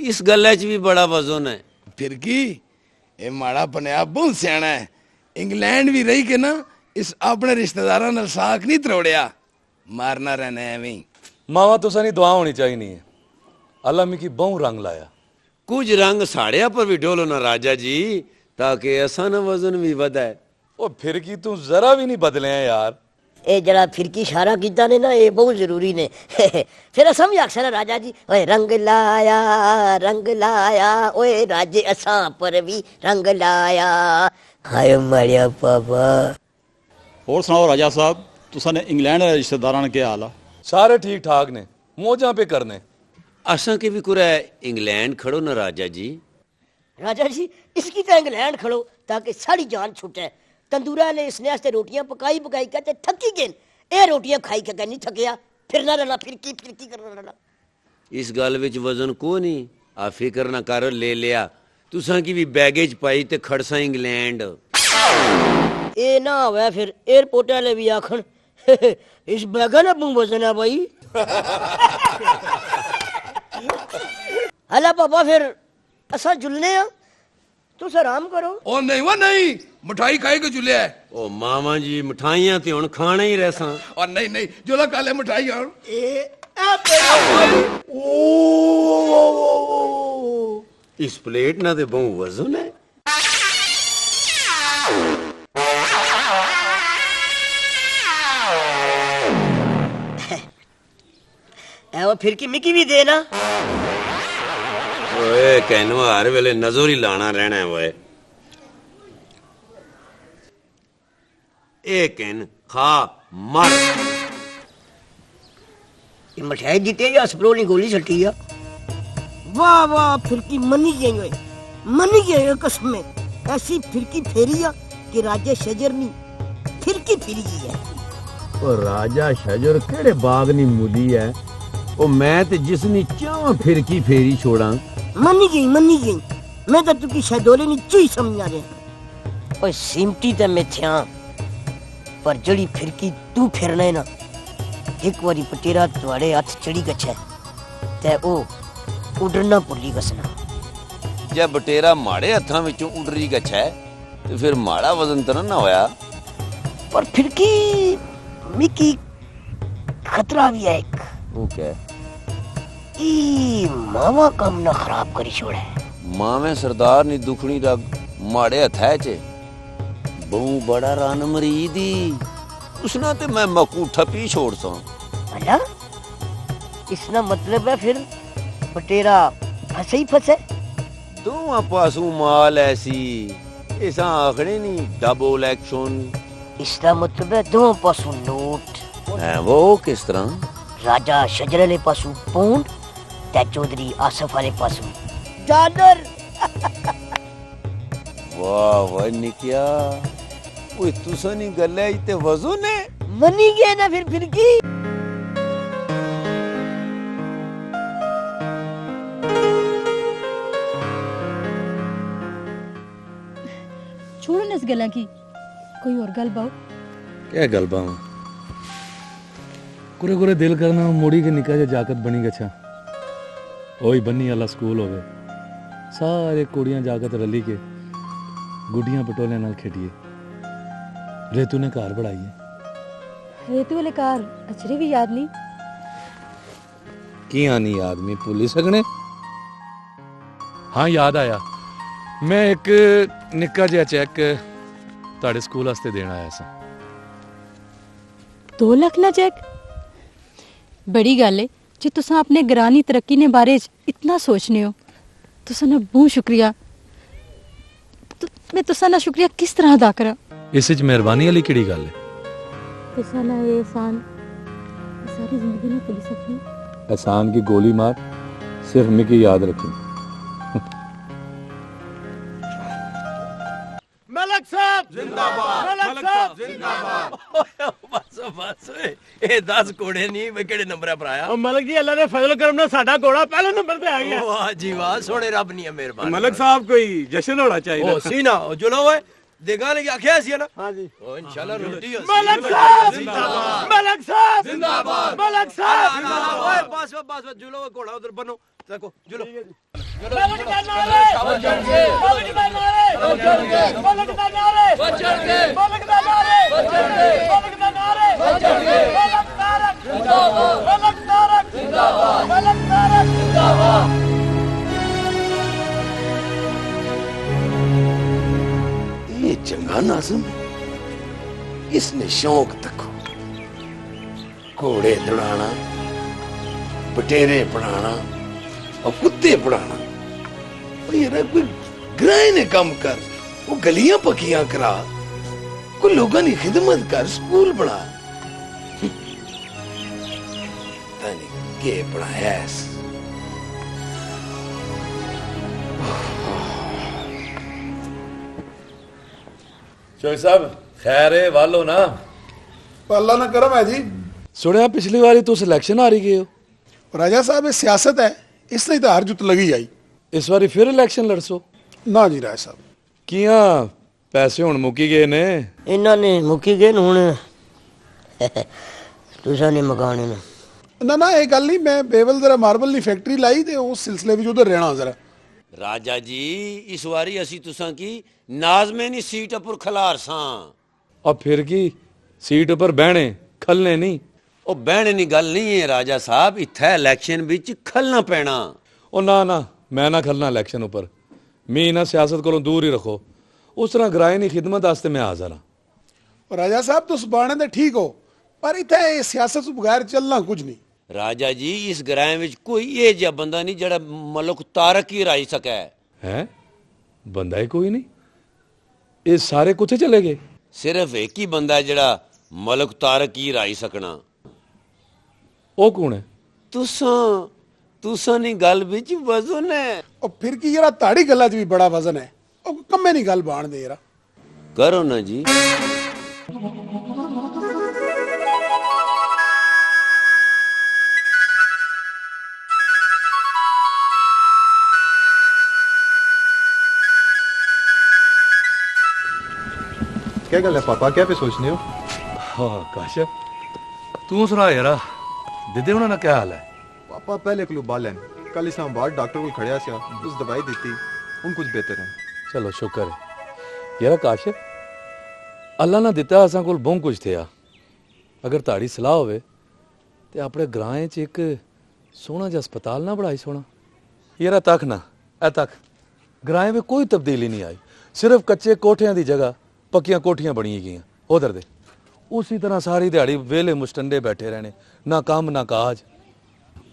इस गल्ले च भी बड़ा वजन है फिर की ये माड़ा पनिया बहुत सियाना है इंग्लैंड भी रही के ना इस अपने रिश्तेदारों ने साख नहीं त्रोड़िया मारना रहना है एवं मावा तुसा नहीं दुआ होनी चाहिए नहीं है अल्लाह मिकी बहु रंग लाया कुछ रंग साड़िया पर भी डोलो ना राजा जी, ताकि ऐसा ना वजन भी वधाए। ओ फिर की तू जरा भी नहीं बदले हैं यार। ए जरा फिरकी इशारा कीता ने ना, ये बहुत जरूरी ने। फिर असम भी आखसा ना राजा जी, ओए रंग लाया ओए राजे असा पर भी रंग लाया। हाय मरिया पापा। और सुनाओ राजा साहब, तुसा ने इंग्लैंड दे रिश्तेदारां के हाल आ? सारे ठीक ठाक ने, मौजां पे करने। असा के भी कुरा इंग्लैंड खड़ो ना राजा जी। राजा जी इसकी तो इंग्लैंड खड़ो ताकि सारी जान छुटे। तंदूरा ने इसने आस्ते रोटियां पकाई कहते थकी गए, ए रोटियां खाई के नहीं थकिया, फिरना रहना फिरकी करना रहना। इस गल विच वजन को नहीं, आ फिक्र ना कर, ले लिया तुसा की भी बैगेज पाई ते खड़सा इंग्लैंड। ए ना होवे फिर एयरपोर्ट वाले भी आखन इस बैगा ना मुंह वजन है भाई। हला पापा फिर असा जुलने आ, तुस आराम करो। ओ नहीं वो नहीं, मिठाई खाई के जुलिया है। ओ मामा जी मिठाइयां ते हुन खाने ही रहसा। और नहीं जुला काले मिठाई और इस प्लेट ना ते बहु वजन है। वो फिर की मिकी भी देना। ओए कहनो हर वेले नजर ही लाना रहना है। ओए ए कहन खा मर। ये मिठाई जीते या स्प्रो ने गोली छटी है। वाह वाह फिरकी मनी गई कसम में, ऐसी फिरकी फेरी है कि राजा शजर नी फिरकी फिरी गई है। ओ राजा शजर केड़े बाग नी मुदी है, ओ मैं ते जिसनी चाह फिरकी फेरी छोड़ा। मनी गई मैं तो तुकी शहदोले नी चुई समझा रहे। ओए सिमटी ते मैं थिया, पर जड़ी फिरकी तू फिरना है ना, एक बारी पटेरा तुम्हारे हाथ चढ़ी गच्छे ते ओ उड़ना भुली गसना। जब बटेरा माड़े हथां विचों उडरी गच्छे ते फिर माड़ा वजन तो ना होया। पर फिरकी मिकी खतरा भी है एक। वो क्या? ई मामा काम ना खराब करी छोड़े। मामे सरदार नी दुखनी रग माड़े हथै च बहु बड़ा रन मरीदी, उसना ते मैं मकू ठपी छोड़ सा। भला इसना मतलब है फिर बटेरा फसे ही फसे। दोवां पासों माल ऐसी ऐसा आखड़े नहीं डबल एक्शन। इसका मतलब है दोवां पासों नोट है। वो किस तरह? राजा शजर वाले पासों पौंड ते चौधरी आसफ वाले पासों डॉलर। वाह वाह निकिया, ओए तुसा नी गल्ले इते वजन है। मनी गए ना फिर की। छोड़ो ना इस गल्ला की, कोई और गल बाओ। क्या गल बाऊं? कुरे कुरे दिल करना मोड़ी के निका जा जाकत बनी गछा। ओई बन्नी वाला स्कूल होवे, सारे कुड़ियां जाकत रली के गुड्डियां पटोले नाल खेडिए। रेतू ने घर बढ़ाई। रेतू वाले कार अचरे भी याद नहीं की आनी आदमी भूल सकने। हाँ याद आया, मैं एक निक्का जिहा चैक ताड़े स्कूल वास्ते देना आया सा। 2 लाख ना चेक? बड़ी गल है जे तुसा अपने ग्रानी तरक्की ने बारे इतना सोचने हो। तुसा ना बहुत शुक्रिया। मैं तुसा ना शुक्रिया किस तरह अदा करा? इस विच मेहरबानी वाली केड़ी गल है? तुसा ना ये एहसान सारी जिंदगी ना भूल सकती। एहसान की गोली मार, सिर्फ मिकी याद रखी। मलक साहब जिंदाबाद, मलक साहब जिंदाबाद। बस ए 10 घोड़े नहीं मैं केड़े नंबर पर आया। और मलक जी अल्लाह ने फजल करम ना साडा घोड़ा पहले नंबर पे आ गया। वाह जी वाह, सोने रब नहीं है मेहरबान। मलक साहब कोई जश्न होना चाहिए। ओ सीना जुलो है देगा ने आख्या सी ना। हां जी ओ इंशाल्लाह रोटी मलक साहब जिंदाबाद, मलक साहब जिंदाबाद, मलक साहब जिंदाबाद। ओए बस जुलो घोड़ा उधर बनो, देखो जुलो। मलक का नारे बचड़ के, मलक का नारे बचड़ के, मलक का नारे बचड़ के, मलक का नारे बचड़ के, मलक का नारे बचड़ के। मलक तारक जिंदाबाद, मलक तारक जिंदाबाद, मलक तारक जिंदाबाद। नाज़िम इसने शौक तको घोड़े दौड़ाना, बटेरे पढ़ाना और कुत्ते पढ़ाना। यार कोई ग्राह ने काम कर, वो गलियां पक्कियां करा, कोई लोगों की खिदमत कर, स्कूल बना। के पढ़ाया चौधरी साहब खैर है वालो ना अल्लाह ना करम है जी। सुनिया पिछली बारी तुस इलेक्शन हारी गए हो। राजा साहब ये सियासत है, इसलिए तो हार जुत लगी आई। इस बारी फिर इलेक्शन लड़सो? ना जी राजा साहब। किया पैसे हुण मुक्की गए ने? इन्होंने मुक्की गए हुण तुसा ने मकाने ने। ना ना ये गल नहीं, मैं बेवल जरा मार्बल की फैक्ट्री लाई ते उस सिलसिले में उधर रहना जरा। राजा जी इस बारी असी तुसा की नाज़में नी सीट पर खलार सां। अब फिर की सीट पर बहने खलने नहीं? ओ बहने नी गल नहीं है राजा साहब, इत्थे इलेक्शन विच खलना पैना। ओ ना ना मैं ना खलना इलेक्शन उपर। मी ना सियासत कोलों दूर ही रखो। उस तरह ग्राए नी खिदमत वास्ते मैं हाज़र हां। राजा साहब तुस बाणे ते ठीक हो, पर इत्थे सियासत तो बगैर चलना कुछ नहीं। राजा जी इस ग्रां विच कोई ये जिहा बंदा नहीं जड़ा मलक तारक ही राई सकै है। बंदा ही कोई नहीं? ये सारे कुत्थे चले गए? सिर्फ एक ही बंदा है जड़ा मलक तारक ही राई सकना। ओ कौन है? तुसा नी गल विच वजन है। और फिर की यार ताड़ी गल्ला च भी बड़ा वजन है। ओ कम्मे नी गल बाण दे यार। करो ना जी। क्या गल है पापा, क्या पे सोचने हो? हाँ काशा तू सुना यारा, दीदी उन्होंने क्या हाल है? पापा पहले क्लू बालन कल इस्लामाबाद डॉक्टर को खड़िया सा उस दवाई दी थी, उन कुछ बेहतर है। चलो शुक्र है यारा काशिफ, अल्लाह ना दिता असां कोल बहुत कुछ थे। अगर ताड़ी सलाह होवे ते अपने ग्रां च एक सोहना जिहा अस्पताल ना बढ़ाई सोना। यारा तक ना ए तक ग्रां में कोई तब्दीली नहीं आई, सिर्फ कच्चे कोठियां की जगह पक्कियां कोठियां बनी गई। उधर दे उसी तरह सारी दिहाड़ी वेले मुस्टंडे बैठे रहने, ना काम ना काज।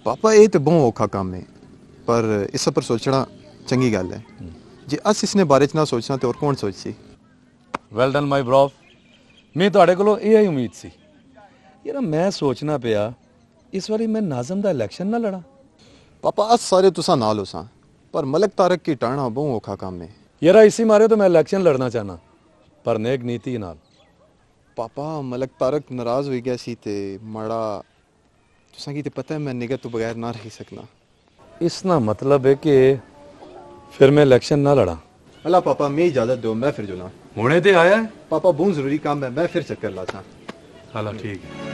पापा ये तो बहुत औखा काम है, पर इस पर सोचना चंगी गल है। जे अस इसने बारे च ना सोचना तो और कौन सोचसी। वेल डन माई ब्रो, मैं तुहाडे कोलों यही उम्मीद सी। यार मैं सोचना पिया इस बारी मैं नाज़म दा इलेक्शन ना लड़ा। पापा अस सारे तुसा नाल होसा, पर मलक तारक की टाणा बहुत औखा काम है। यार इसी मारे तो मैं इलेक्शन लड़ना चाहना, पर नेक नीति नाल। पापा मलक तारक नाराज हो गया सी ते माड़ा तुसा की ते पता है मैं निगह तो बगैर ना रह सकना। इसना मतलब है कि फिर मैं इलेक्शन ना लड़ा। अल्लाह पापा मैं इजाजत दो, मैं फिर जुला हुणे ते आया है। पापा बहुत जरूरी काम है, मैं फिर चक्कर लाता। हाला ठीक है।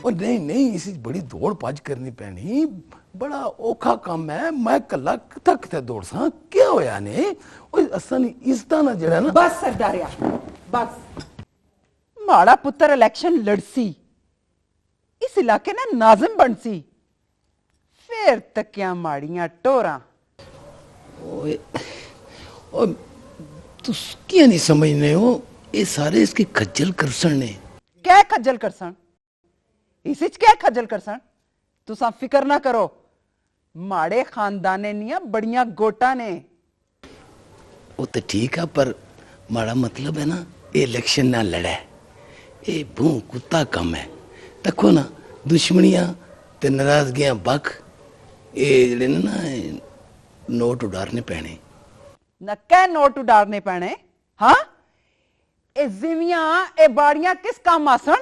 और नहीं नहीं इसी बड़ी दौड़ भज करनी पैनी, बड़ा औखा काम है। मैं कला थक ते दौड़ सा, क्या होया ने? ओए असा नी इसदा ना जड़ा ना। बस सरदारिया बस। माड़ा पुत्र इलेक्शन लड़सी, इस इलाके ना नाज़िम बनसी, फिर तकिया माड़ियां टोरा। ओए ओए तुस क्या नहीं समझने हो, ये सारे इसके खज्जल करसन ने। क्या खज्जल करसन? इस क्या खज्जल करसन? तुसा फिक्र ना करो, माड़े खानदाने निया बड़ियां गोटा ने। वो तो ठीक है, पर माड़ा मतलब है ना ये इलेक्शन ना लड़े, ये भू कुत्ता कम है। देखो ना दुश्मनियां ते नाराजगियां बख, ये जेड़े ना नोट उडारने पैने। न कै नोट उडारने पैने? हाँ ए जिमियां ए बाड़ियां किस काम आसन?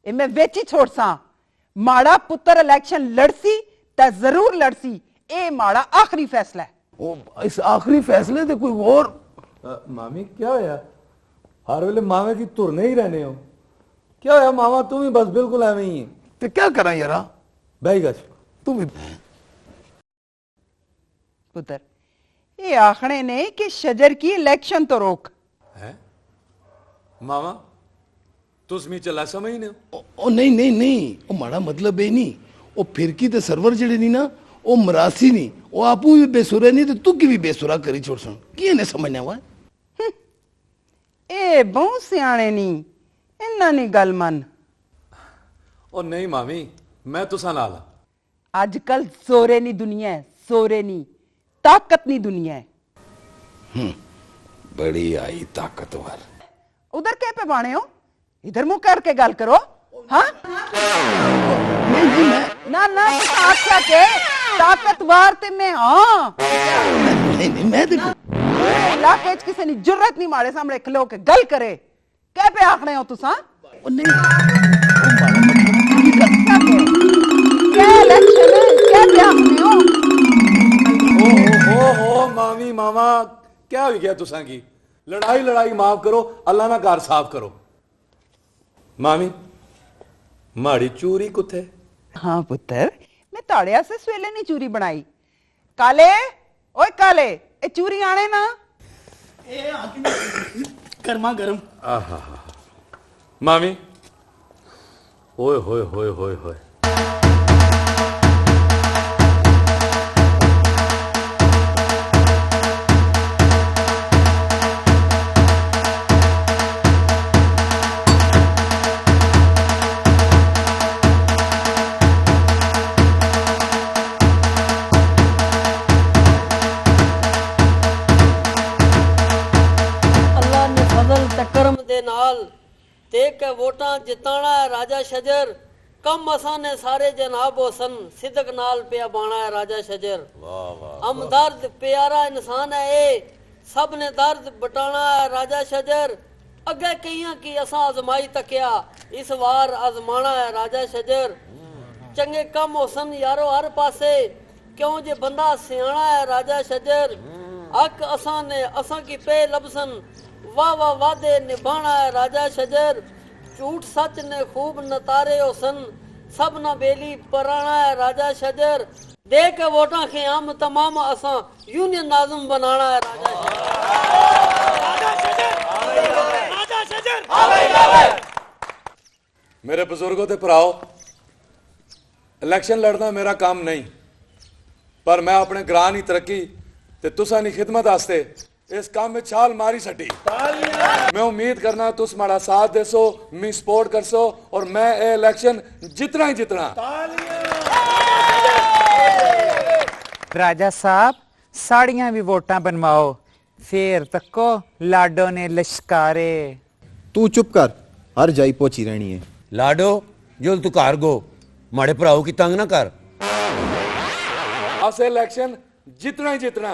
ए मैं वेची छोड़ सा। माड़ा पुत्र इलेक्शन लड़सी ता जरूर लड़सी, ए माड़ा आखिरी फैसला है। ओ इस आखिरी फैसले ते कोई और मामी क्या होया? हर वेले मावे की तुरने ही रहने हो। क्या होया मामा, तुम ही बस बिल्कुल एवं ही है। तो क्या करा यारा? भाई गज तुम भी पुत्र ये आखने ने कि शजर की इलेक्शन तो रोक है। मामा तुस मी चला समझने ओ नहीं नहीं नहीं ओ माड़ा मतलब ये नहीं ओ फिरकी ते सरवर जेड़े नहीं ना ओ मरासी नहीं ओ आपू भी बेसुरा नहीं ते तू की भी बेसुरा करी छोड़ सुन की ने समझना वा ए बहुत सियाने नी इन्ना नी गल मन ओ नहीं मामी मैं तुसा नाल आजकल सोरे नी दुनिया है सोरे नी ताकत नी दुनिया है बड़ी आई ताकतवर उधर क्या पे बाणे हो इधर मुंह करके गल करो हाँ ना ना आख्या के ताकतवर ते मैं हाँ नहीं नहीं मैं देखो इलाके च किसी ने जुर्रत नहीं मारे सामने खलो के गल करे क्या पे आखने हो तुसा क्या इलेक्शन है क्या पे आखने हो ओ मामी मामा क्या हो गया तुसा की लड़ाई लड़ाई माफ करो अल्लाह ना घर साफ करो मामी माड़ी चूरी कुत्थे हाँ पुत्र मैं ताड़िया से सवेले नहीं चूरी बनाई काले ओए काले ए चूरी आने ना गर्मा गर्म आहा मामी ओए होए होए होए होए अल्लाह ने फजल ते करम दे नाल ते के वोटां जिताना है राजा शजर कम असां ने सारे जनाब सन सिदक नाल पिया बाणा है राजा शजर हमदर्द प्यारा इंसान है ए सब ने दर्द बटाना है राजा शजर अगे कईयां की असां आजमाई तकिया इस वार आजमाना है राजा शजर चंगे कम होसन यारो हर पासे क्यों जे बंदा सियाना है राजा शजर हक असां ने असां की पे लबसन वाह वाह वादे निभाना है राजा शजर झूठ सच ने खूब नतारे होसन सब न बेली पराना है राजा शजर दे के वोटा के हम तमाम असां यूनियन नाज़म बनाना है राजा शजर मेरे बुजुर्गों ते भराओ इलेक्शन लड़ना मेरा काम नहीं पर मैं अपने ग्रां दी तरक्की ते तुसा दी खिदमत वास्ते इस काम में छाल मारी सटी मैं उम्मीद करना तुस माड़ा साथ देसो मी सपोर्ट करसो और मैं ये इलेक्शन जितना ही जितना राजा साहब साड़ियां भी वोटां बनवाओ फिर तको लाडो ने लश्कारे तू चुप कर हर जाई पहुंची रहनी है लाडो जो तू घर गो माड़े भराओ की तंग ना कर अस इलेक्शन जितना ही जितना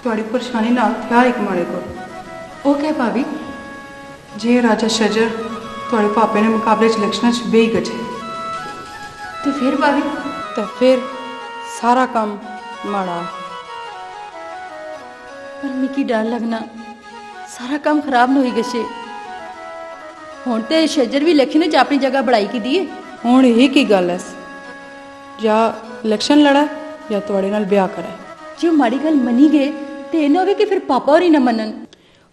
ਤੁਹਾਡੀ ਪਰੇਸ਼ਾਨੀ ਨਾਲ ਥਿਆ ਇੱਕ ਮਾੜੇ ਕੋਲ ਉਹ ਕਹਿ ਭਾਬੀ ਜੇ ਰਾਜਾ ਸ਼ਜਰ ਤੁਹਾਡੇ ਪਾਪੇ ਨੇ ਮੁਕਾਬਲੇ ਚ ਇਲੈਕਸ਼ਨਾਂ ਚ ਬੇਈ ਗਏ ਤੇ ਫਿਰ ਭਾਬੀ ਤਾਂ ਫਿਰ ਸਾਰਾ ਕੰਮ ਮਾੜਾ पर मिकी डर लगना सारा काम खराब न होई गए हुण ते शजर भी इलेक्शन च अपनी जगह बढ़ाई की दी ਹੁਣ ਇਹ ਕੀ ਗੱਲ ਐ ਜਾਂ ਇਲੈਕਸ਼ਨ ਲੜਾ ਜਾਂ ਤੁਹਾਡੇ ਨਾਲ ਵਿਆਹ ਕਰਾ जो माड़ी गल मनी गए ते इन्ना होवे कि फिर पापा और ही न मनन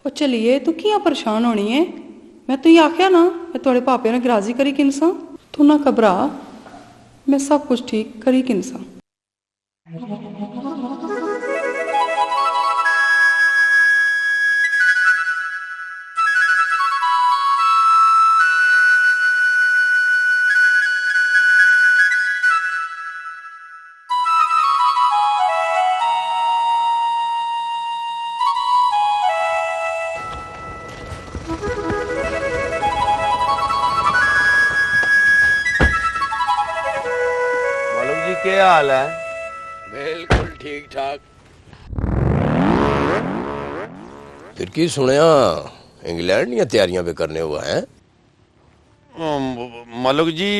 ਉਹ ਚਲੀਏ ਤੂੰ ਕੀ ਪਰੇਸ਼ਾਨ ਹੋਣੀ ਏ ਮੈਂ ਤੈਨੂੰ ਆਖਿਆ ਨਾ ਮੈਂ ਤੁਹਾਡੇ ਪਾਪੇ ਨਾਲ ਰਾਜ਼ੀ ਕਰੀ ਕਿਨਸਾਂ ਤੂੰ ਨਾ ਘਬਰਾ ਮੈਂ ਸਭ ਕੁਝ ਠੀਕ ਕਰੀ ਕਿਨਸਾਂ मालूम जी क्या हाल है? बिल्कुल ठीक ठाक। फिर की सुनया इंग्लैंड दी तैयारियां भी करने हुआ है? मलक जी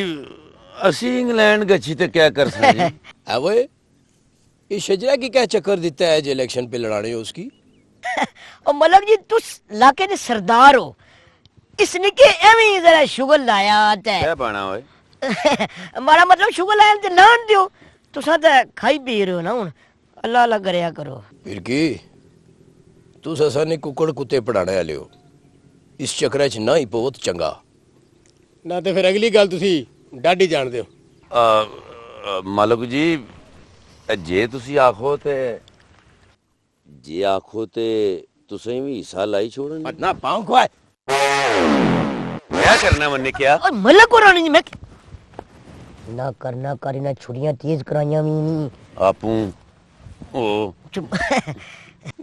असी इंग्लैंड गच्छी ते क्या कर सकते है वो ये शजरा की क्या चक्कर देता है जो इलेक्शन पे लड़ाने हो उसकी? और मलक जी तुस लाके दे सरदार हो इसने के एवं जरा शुगर लाया ते क्या बना होए हमारा मतलब शुगर लाया ते लान दियो तुसा ते खाई पी रहे हो ना हुन अल्लाह अल्लाह करया करो फिर की तुस असा ने कुकड़ कुत्ते पढ़ाने वाले हो इस चक्कर च ना ही बहुत चंगा ना ते फिर अगली गल तुसी डाडी जान दियो मालक जी जे तुसी आखो ते जे आखो ते तुसें भी हिस्सा लाई छोड़न ना पाऊं खुआए क्या करना मन्ने क्या और मलक को रानी मैं ना करना करी ना छुरियां तेज कराइयां भी नहीं आपू ओ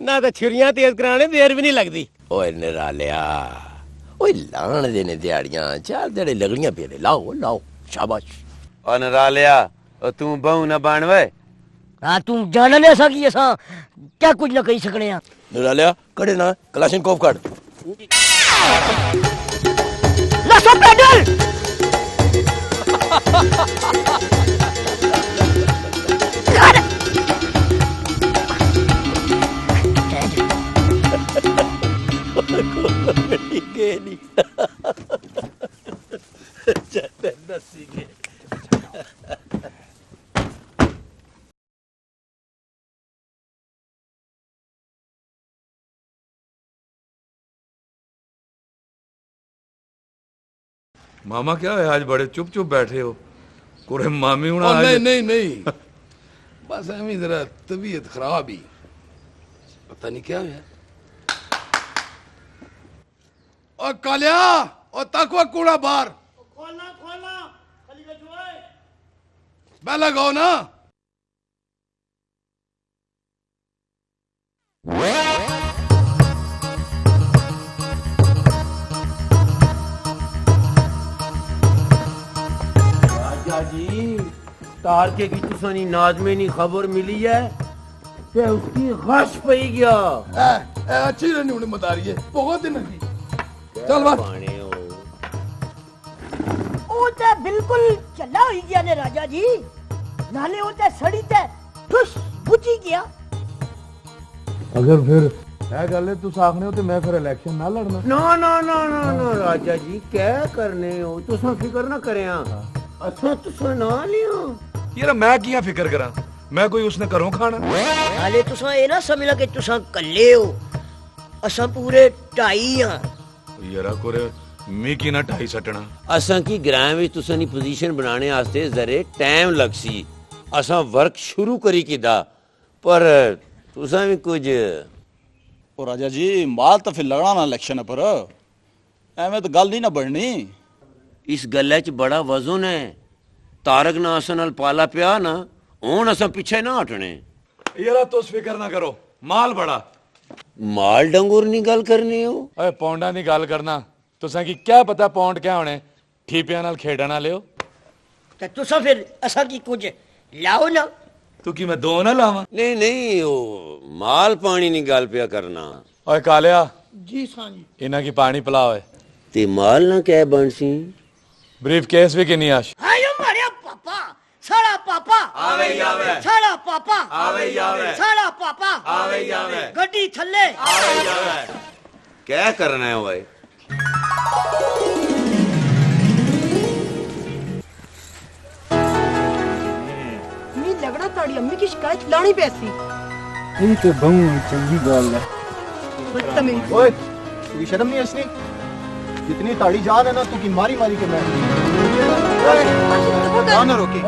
ना तो छुरियां तेज कराने देर भी नहीं लगदी ओए निरालिया ओए लाण देने दिहाड़ियां चार दिहाड़े लगनियां पेने लाओ लाओ शाबाश ओ निरालिया तू बहु ना बन वे हां तू जान ले सकी असा क्या कुछ ना कही सकने आ निरालिया कड़े ना कलाशनकोव काट ला सो पेडल मामा क्या है आज बड़े चुप चुप बैठे हो कोरे मामी हूं नहीं नहीं नहीं बस हमें जरा तबीयत खराब ही पता नहीं क्या है और कालिया और तकवा कूड़ा बाहर खोलना खोलना खाली का जुए मैं लगाओ ना जी तार के की तुसानी नाज में नहीं खबर मिली है ते उसकी गश पई गया अच्छी रहनी उन्हें मदारी है बहुत दिन की चल बात ओ ते बिल्कुल चला होई गया ने राजा जी नाले ओ ते सड़ी ते ठुस बुझी गया अगर फिर है गल है तुस आखने हो ते मैं फिर इलेक्शन ना लड़ना ना ना ना ना ना राजा जी क्या करने हो तुसा फिक्र ना करया अच्छा तुसा ना लियो यार मैं किया फिक्र करा मैं कोई उसने घरों खाना नाले तुसा ए ना समझ ला कि तुसा कल्ले हो असा पूरे 2.5 हां यारा कोरे मी की ना 2.5 सटना असा की ग्रां विच तुसा नी पोजीशन बनाने वास्ते जरे टाइम लगसी असा वर्क शुरू करी किदा पर तुसा भी कुछ ओ राजा जी माल तो फिर लगना ना इलेक्शन पर एवें तो गल नहीं ना बढ़नी इस गल्ले च बड़ा वजन है तारक ना असा नाल पाला पिया ना हुन असा पीछे ना हटने यारा तुस फिक्र ना करो माल बड़ा माल डंगूर नी गल करनी हो ओए पौंडा नी गल करना तुसा की क्या पता पौंड क्या होने ठीपियां नाल खेडण वाले हो ते तुसा फिर असा की कुछ लाओ ना तू की मैं दो ना लावा नहीं नहीं ओ माल पानी नी गल पिया करना ओए कालिया जी सां जी इना की पानी पिलाओ ते माल ना क्या बनसी ब्रीफ केस भी किनी आश आयो मारे पापा सारा पापा आ आवे ही आवे साड़ा पापा आवे ही आवे साड़ा पापा आवे ही आवे गड्डी थल्ले आवे ही आवे क्या करना है भाई मी लगड़ा ताड़ी अम्मी की शिकायत लानी पैसी ਇਹ ਤੇ ਬਹੁਤ ਚੰਗੀ ਗੱਲ ਹੈ बदतमीज ओए तुझे शर्म नहीं है इसने जितनी ताड़ी जान है ना तू की मारी मारी के मैं जान ना रोके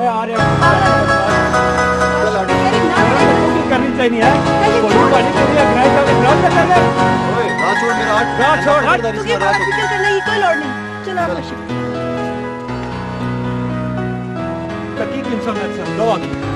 करनी चाहिए है कोई पानी को भी अग्राई का विरोध कर ले ओए रात छोड़ मेरा रात छोड़ तुझे बात फिक्र करने की कोई लोड़ नहीं चलो आप तकीक इंसान अच्छा लो आगे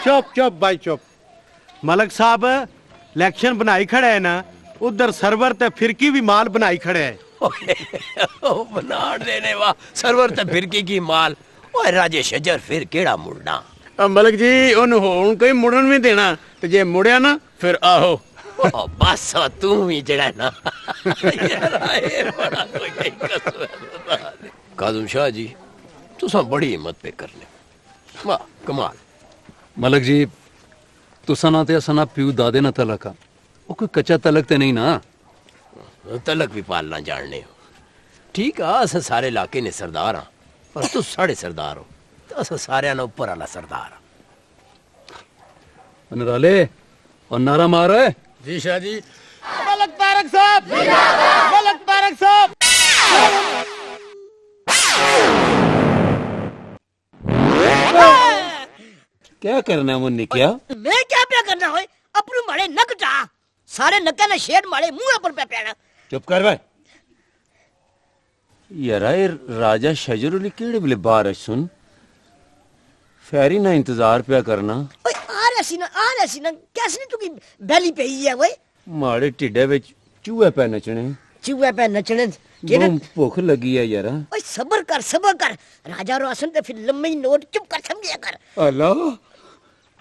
चुप चुप भाई चुप मलक साहब इलेक्शन बनाई खड़े है ना उधर सरवर ते फिरकी भी माल बनाई खड़े है बना देने वाह सरवर ते फिरकी की माल ओए राजे शजर फिर केड़ा मुड़ना मलक जी उन होन कोई मुड़न भी देना ते जे मुड़या ना फिर आहो ओ बस तू भी जड़ा ना यार आए बड़ा कोई कसूर काजम शाह जी तुसा बड़ी हिम्मत पे करने वाह कमाल मलक जी तुसा ना ते असा ना प्यू दादे ना तलक आ ओ कोई कच्चा तलक ते नहीं ना तलक भी पालना जानने हो ठीक आ अस सारे इलाके ने सरदार हाँ पर तू साढ़े सरदार हो तो अस सारे ना ऊपर आला सरदार हाँ नराले और नारा मार है जी शाह जी मलक तारक साहब मलक तारक साहब क्या करना है मुन्नी क्या मैं क्या पे करना होए अपने मारे नक टा सारे नक्का ने शेड मारे मुंह पर पे पेना चुप कर भाई यार ये राजा शजरुल केड़े बले बाहर है सुन फेरी ना इंतजार पे करना ओए आ रसी ना कैसे नहीं तू की बैली पे ही है ओए माड़े टिड्डे विच चूहे पे नचने चूहे पे नचने बहुत भूख लगी है यार ओए सबर कर राजा रोशन ते फिर लम्बे नोट चुप कर समझिया कर अल्लाह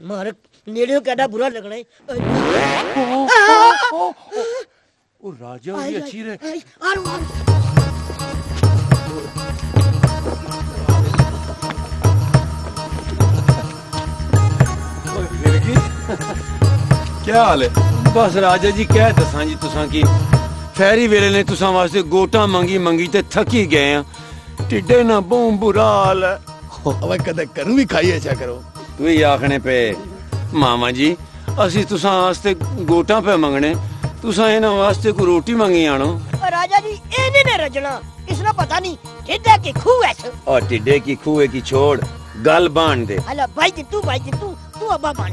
मार नेड़ियों केड़ा बुरा लगना है ओ राजा भी अच्छी रहे आरो क्या हाल है बस राजा जी कह दसा जी तुसा की फेरी वेले ने तुसा वास्ते गोटा मंगी ते थकी गए हैं टिड्डे ना बहुत बुरा हाल है अब कदे करूं भी खाइए अच्छा करो तू ही आखने पे मामा जी असी तुसा वास्ते गोटा पे मंगने तुसा इना वास्ते को रोटी मंगी आनो राजा जी एने ने रजना इसना पता नहीं टिड्डे की खूह है और टिड्डे की खूह की छोड़ गल बांध दे अला भाई तू अब्बा बाण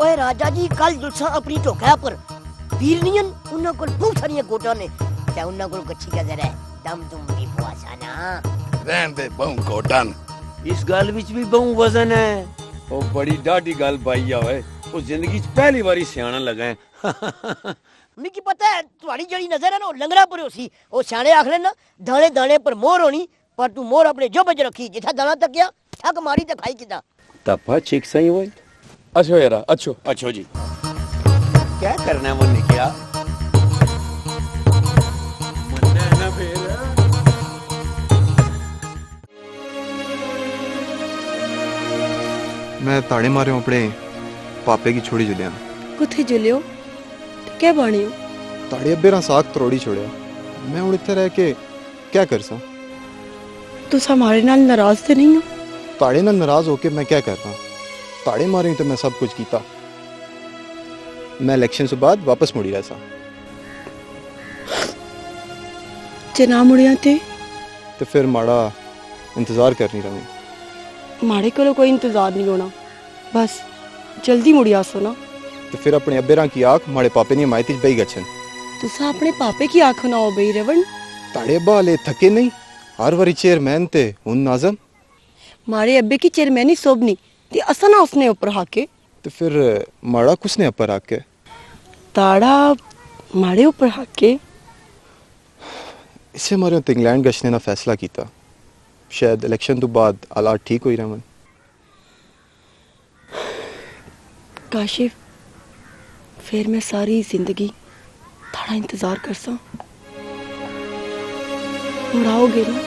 ओए राजा जी कल जुलसा अपनी टोका पर वीरनियन उन्ना कोल बहुत सारी गोटा ने ते उन्ना कोल कच्ची का जरा दम तुम भी पुआसा ना रहन दे बहु गोटन इस गल विच भी बहु वजन है ओ बड़ी डाडी गल पाई आवे ओ जिंदगी च पहली बारी सियाना लगा है मिकी पता है तुम्हारी जड़ी नजर है ना लंगड़ा पर होसी ओ सियाने आखने ना दाने दाने पर मोहर होनी पर तू मोहर अपने जोब च रखी जिथा दाना तक गया थक मारी ते खाई किदा तपा ठीक सही हुई अच्छो यार अच्छो जी क्या करना है मुन्ने क्या मन्ना है ना फिर मैं ताड़े मारे अपने पापे की छोड़ी जुलिया कुथे जुलियो क्या बाणियो ताड़े अब्बे रा साग तरोड़ी छोड़िया मैं हुण इत्थे रह के क्या कर सा तुस हमारे नाल नाराज ते नहीं हो ताड़े नाल नाराज होके मैं क्या कर रहा ताड़े मारे तो मैं सब कुछ कीता मैं इलेक्शन से बाद वापस मुड़ी रहा सा जे ना मुड़िया तो फिर माड़ा इंतजार करनी रही माड़े को कोई इंतजार नहीं होना बस जल्दी मुड़ी आसो ना तो फिर अपने अब्बेरा की आंख माड़े पापे ने मायती बही गच्छन तुसा अपने पापे की आंख ना हो बई रवण ताड़े अब्बा ले थके नहीं हर वारी चेयरमैन ते हुन नाज़म मारे अब्बे की चेयरमैनी सोबनी ते असा ना उसने ऊपर हाके तो फिर माड़ा कुसने ऊपर आके ताड़ा मारे ऊपर हाके इसे मारे तो इंग्लैंड गश्तने का फैसला किया शायद इलेक्शन तो बाद हालात ठीक हो ही रहन काशिफ फिर मैं सारी जिंदगी थोड़ा इंतजार कर सा मुड़ाओगे ना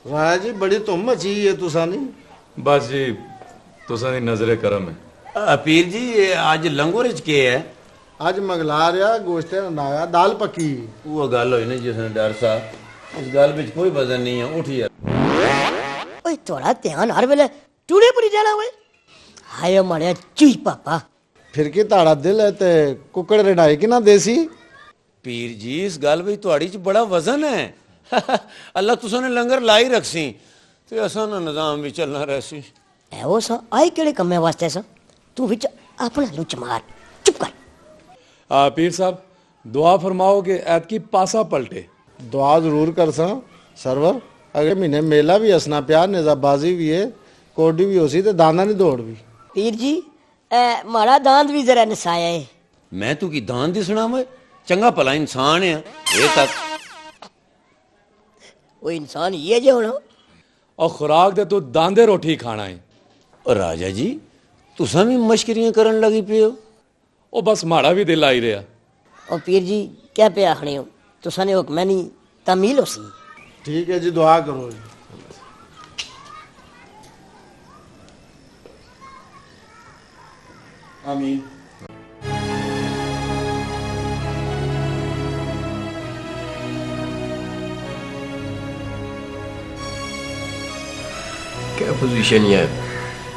राजा जी बड़ी धुम मची है तुसा नी बस जी तुसा दी नजरे करम है पीर जी आज लंगोर च के है आज मंगला रहा गोश्ते नाया दाल पक्की वो गल होई ना जिसने डर सा उस गल विच कोई वजन नहीं है उठ यार ओए थोड़ा ध्यान हर वेले टूड़े पूरी जाना हुए हाय मारे चुई पापा फिर की ताड़ा दिल है ते कुकड़ रड़ाई की ना देसी पीर जी इस गल विच तुहाड़ी च बड़ा वजन है अल्लाह तुसा ने लंगर लाई रखसी ते असा ना निजाम भी चलना रहसी ए वो सा आई केड़े कम्मे वास्ते सा तू विच अपना लुच मार चुप कर पीर साहब दुआ फरमाओ कि ऐत की पासा पलटे दुआ जरूर कर सा सरवर अगले महीने मेला भी हसना प्यार नेजाबाजी भी है कोडी भी होसी ते दाना नहीं दौड़ भी पीर जी मारा दांत भी जरा नसाया है मैं तू की दान दी सुना मैं चंगा भला इंसान है ये तक वो इंसान ये जो होना और खुराक दे तू दांदे रोटी खाना है और राजा जी तुसा भी मश्करियां करन लगी पे हो ओ बस माड़ा भी दिल आई रहा और पीर जी क्या पे आखने हो तुसा ने हुक्म नहीं तमील हो सी ठीक है जी दुआ करो जी आमीन क्या पोजीशन है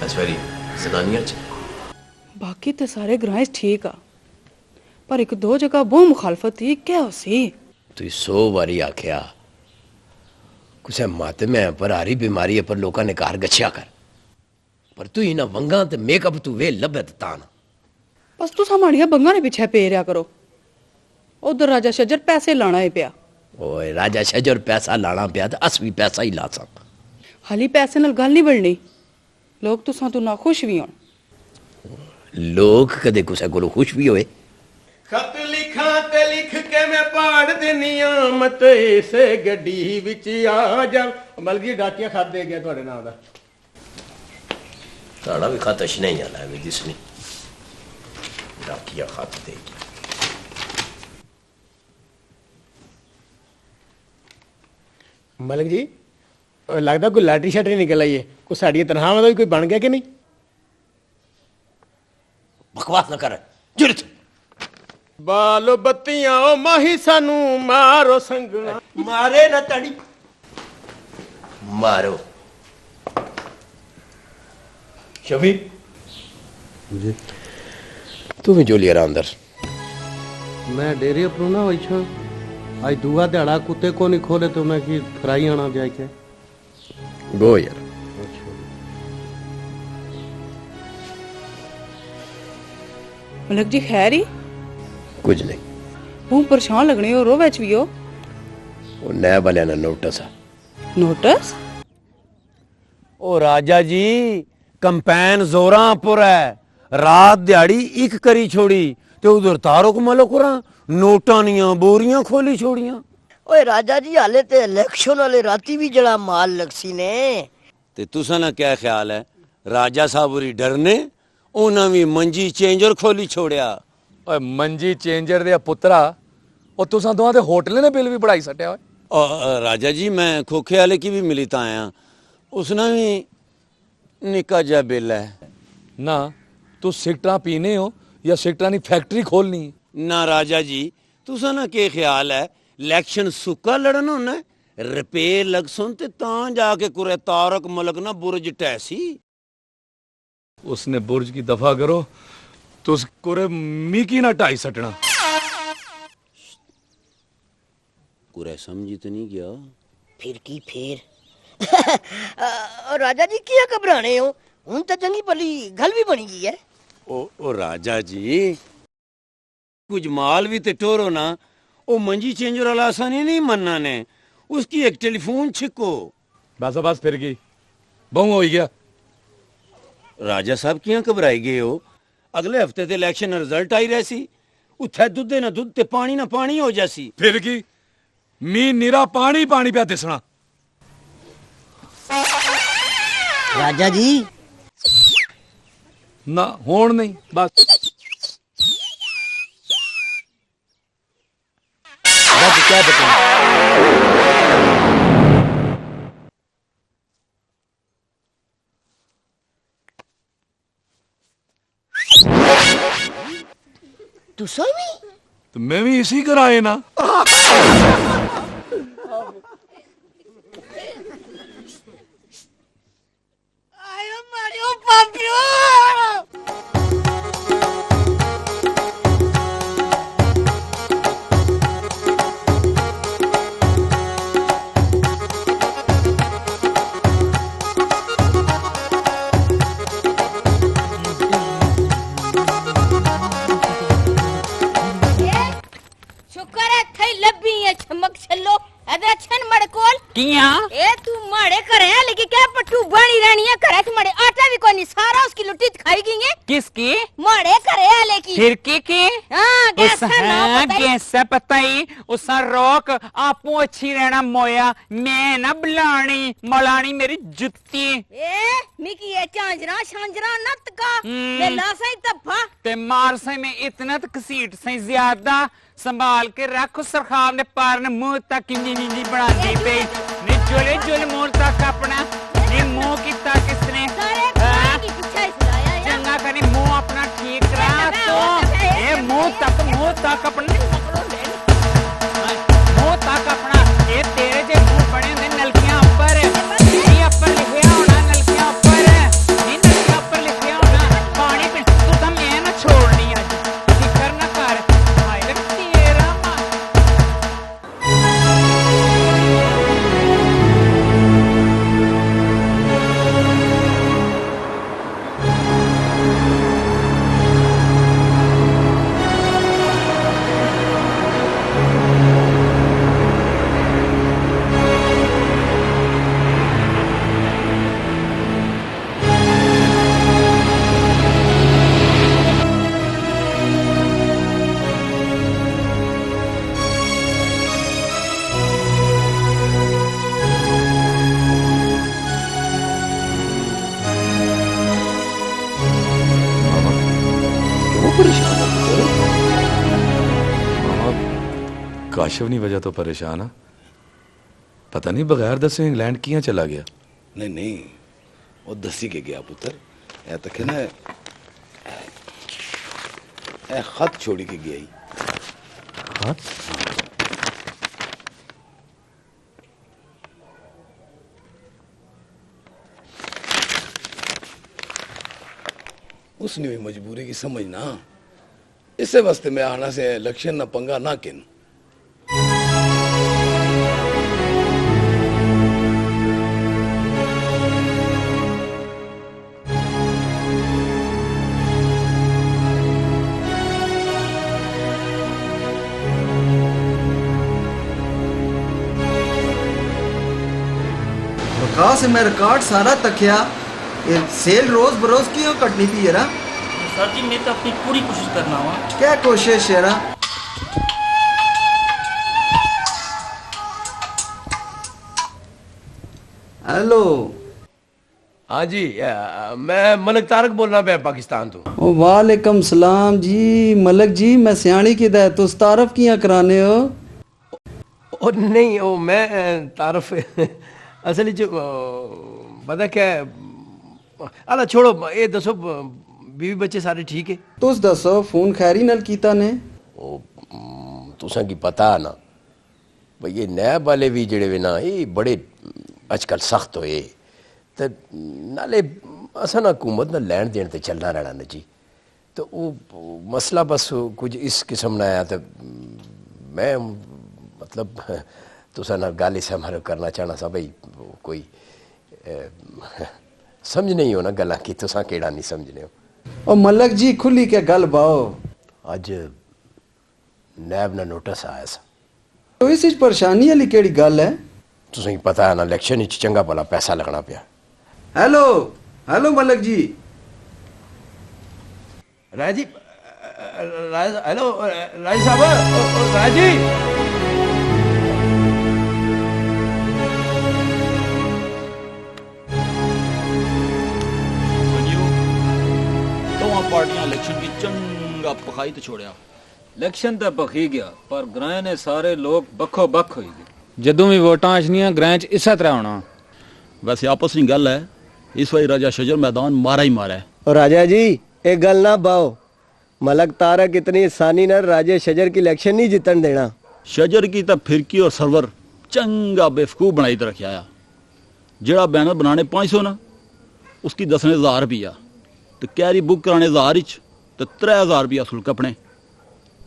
असवारी जनानियां च बाकी तो सारे ग्रां ठीक आ पर एक दो जगह बहुत मुखालफत थी क्या उसी तू 100 बारी आख्या कुछ मातम है पर हारी बीमारी है पर लोगों ने कार गच्छिया कर पर तू इना वंगा ते मेकअप तू वे लभे तान बस तू सामाड़िया बंगा ने पीछे पे रहा करो उधर राजा शजर पैसे लाना है पिया ओए राजा शजर पैसा लाना पिया तो अस भी पैसा ही ला सक हाली पैसे नाल गल नहीं बननी लोग तुसा तू ना खुश भी होन लोग कदे कुछ कोलो खुश भी होए खत लिखा ते लिख के मैं पाड़ देनिया मत इसे गड्डी विच आ जा मलगी डाटियां खा दे गया ਤੁਹਾਡੇ नाम दा ताड़ा भी खाता नहीं आला है जिसने डाकिया खात दे मलिक जी लगता कोई लैटरी शैटरी निकल आई है कोई साड़ी तनख्वाह का भी कोई बन गया कि नहीं बकवास न कर जुरत बालो बत्तियां ओ माही सानू मारो संगना मारे ना तड़ी मारो शफी जी तू भी जो लिया अंदर मैं डेरे अपनों ना वैसा आज दुआ दिहाड़ा कुत्ते को नहीं खोले तो मैं की फ्राई आना जाके गो यार मलक जी खैर ही कुछ नहीं हूं परेशान लगने हो रो वैच भी हो वो नया वाले ना नोटिस है नोटिस ओ राजा जी कंपेन जोरापुर है रात दिहाड़ी एक करी छोड़ी ते उधर तारुक मलकुरा नोटानियां बोरियां खोली छोड़ियां ओए राजा जी हाले ते इलेक्शन वाले राती भी जड़ा माल लगसी ने ते तुसा ना क्या ख्याल है राजा साहब उरी डरने उन्हें भी मंजी चेंजर खोली छोड़िया ओए मंजी चेंजर दे पुत्रा ओ तुसा दोवां दे होटल ने बिल भी बढ़ाई सटिया ओए राजा जी मैं खोखे वाले की भी मिली ता आया उसने भी निका जा बिल है ना तू सिगटा पीने हो या सिगटा नी फैक्ट्री खोलनी ना राजा जी तुसा ना के ख्याल है इलेक्शन सुक्का लड़न होना रुपये लग सुन ते तां जाके कुरे तारक मलक ना बुरज टैसी। उसने बुर्ज की दफा करो तो उस कुरे मीकी ना ढाई सटना। कुरे समझी तो नहीं गया। फिर की फिर राजा जी क्या घबराने हो, हूं तो चंगी भली गल भी बनी गई है। ओ राजा जी कुछ माल भी ते टोरो ना, ओ मंजी चेंजर वाला आसानी नहीं मनना ने, उसकी एक टेलीफोन छिको। बस फिर गई बहु हो गया। राजा साहब क्यों घबराई गए हो? अगले हफ्ते ते इलेक्शन रिजल्ट आई रहसी, उथे दुद्धे ना दुध ते पानी ना पानी हो जासी। फिर की मी निरा पानी पानी पे दिसना। राजा जी ना होण नहीं बस क्या बताऊं। तुसा भी? तो मैं भी इसी कराए ना। आयो मारियो पापियो। शुक्र है थई लब्बी है चमक छल्लो अदर छन मड़कोल किया ए तू माड़े करे लेकिन क्या पट्टू बनी रहनी है करे तू माड़े आटा भी कोनी सारा उसकी लुट्टी खाई गई है। किसकी? माड़े करे लेकिन फिर के हां कैसा पता ही उसा रोक आपू अच्छी रहना मोया, मैं ना बुलानी मलानी मेरी जुत्ती। ए मिकी ये चांजरा शांजरा नत का मैं लासई तफा ते मार से में इतना घसीट से ज्यादा संभाल के रख। सरखाब ने पार ने मुंह तक नी बना दी पे नी जोले मुंह तक अपना नी मुंह किता किसने चंगा करी मुंह अपना ठीक रहा तो ये मुंह तक अपना ये तेरे जे मुंह बने होंगे नलकियां ऊपर नी ऊपर लिखिया होना नलकियां ऊपर लिखिया होना पानी पे तू तो मैं ना छोड़नी आज फिकर ना कर। काशिफ वजह तो परेशान है, पता नहीं बगैर दसे इंग्लैंड किया चला गया। नहीं वो दसी के गया पुत्र, या तक है ना ए खत छोड़ी के गया ही। खत? उसने भी मजबूरी की समझना, इसे वास्ते मैं आना से इलेक्शन ना पंगा ना किन। कहा से मैं रिकॉर्ड सारा तकिया, ये सेल रोज बरोज क्यों कटनी थी यारा? सर जी मैं तो अपनी पूरी कोशिश करना हुआ। क्या कोशिश यारा? हेलो हाँ जी मैं मलिक तारक बोल रहा मैं पाकिस्तान तो। ओ वालेकुम सलाम जी मलिक जी, मैं सियाणी की दा तुस तारफ कियां कराने हो? ओ नहीं ओ मैं तारफ असल च पता क्या अला छोड़ो, ये दसो बीवी बच्चे सारे ठीक है? तुस दसो फोन खैरी नाल कीता ने? ओ तुसा की पता ना भाई ये नैब वाले भी जड़े वे ना ये बड़े अजकल सख्त होए तो नाले असा ना हुकूमत ना लैन देन ते चलना रहना न जी तो वो मसला बस कुछ इस किस्म ना आया तो मैं मतलब तुसा ना गल इस हमारे करना चाहना सा भाई कोई समझ नहीं हो ना गल्ला की तुसा केड़ा नहीं समझने हो। ओ मलक जी खुली के गल बाओ अज नैब ना नोटिस आया सा तो इस परेशानी वाली केड़ी गल है तुसें पता है ना इलेक्शन विच चंगा भला पैसा लगना पिया। हेलो हेलो मलक जी राजी हेलो राजी साहब राजी दोवां पार्टियां इलेक्शन की चंगा पखाई तो छोड़िया इलेक्शन तो पखी गया पर ग्रां ने सारे लोग बखो बख हो गए जदों भी वोटां आछनियां ग्रां च इसा तरह होना। वैसे आपस में गल है इस बारी राजा शजर मैदान मारा ही मारा है। और राजा जी एक गल ना बाओ मलक तारक इतनी आसानी न राजे शजर की इलेक्शन नहीं जीतन देना। शजर की तब फिरकी और सरवर चंगा बेवकूफ बनाई तो रखा आया जेड़ा बैनर बनाने 500 ना उसकी 10,000 रुपया तो कैरी बुक कराने 1000 तो 3000 रुपया सुल्क अपने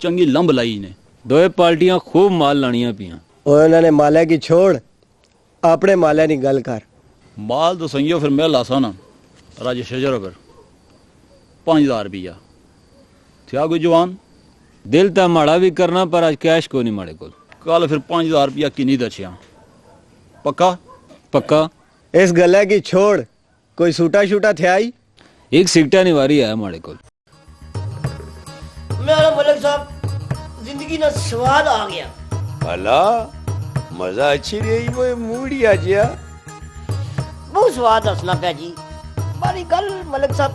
चंगी लंब लाई ने। दोए पार्टियां खूब माल लानियां पियां और उन्होंने माले की छोड़ अपने माले की गल कर। माल तो सही हो फिर मैं लासा ना राजे शजर पर 5000 रुपया थिया कोई जवान दिल तो माड़ा भी करना पर आज कैश को नहीं माड़े को कल फिर 5000 रुपया किन्नी दचिया पक्का पक्का। इस गला की छोड़ कोई सूटा शूटा थे आई एक सिगटा निवारी है माड़े को। मेरा मलिक साहब जिंदगी ना स्वाद आ गया। भला मजा अच्छी रही वो मूड आ गया बहुत स्वाद हसना पे जी बारी गल मलिक साहब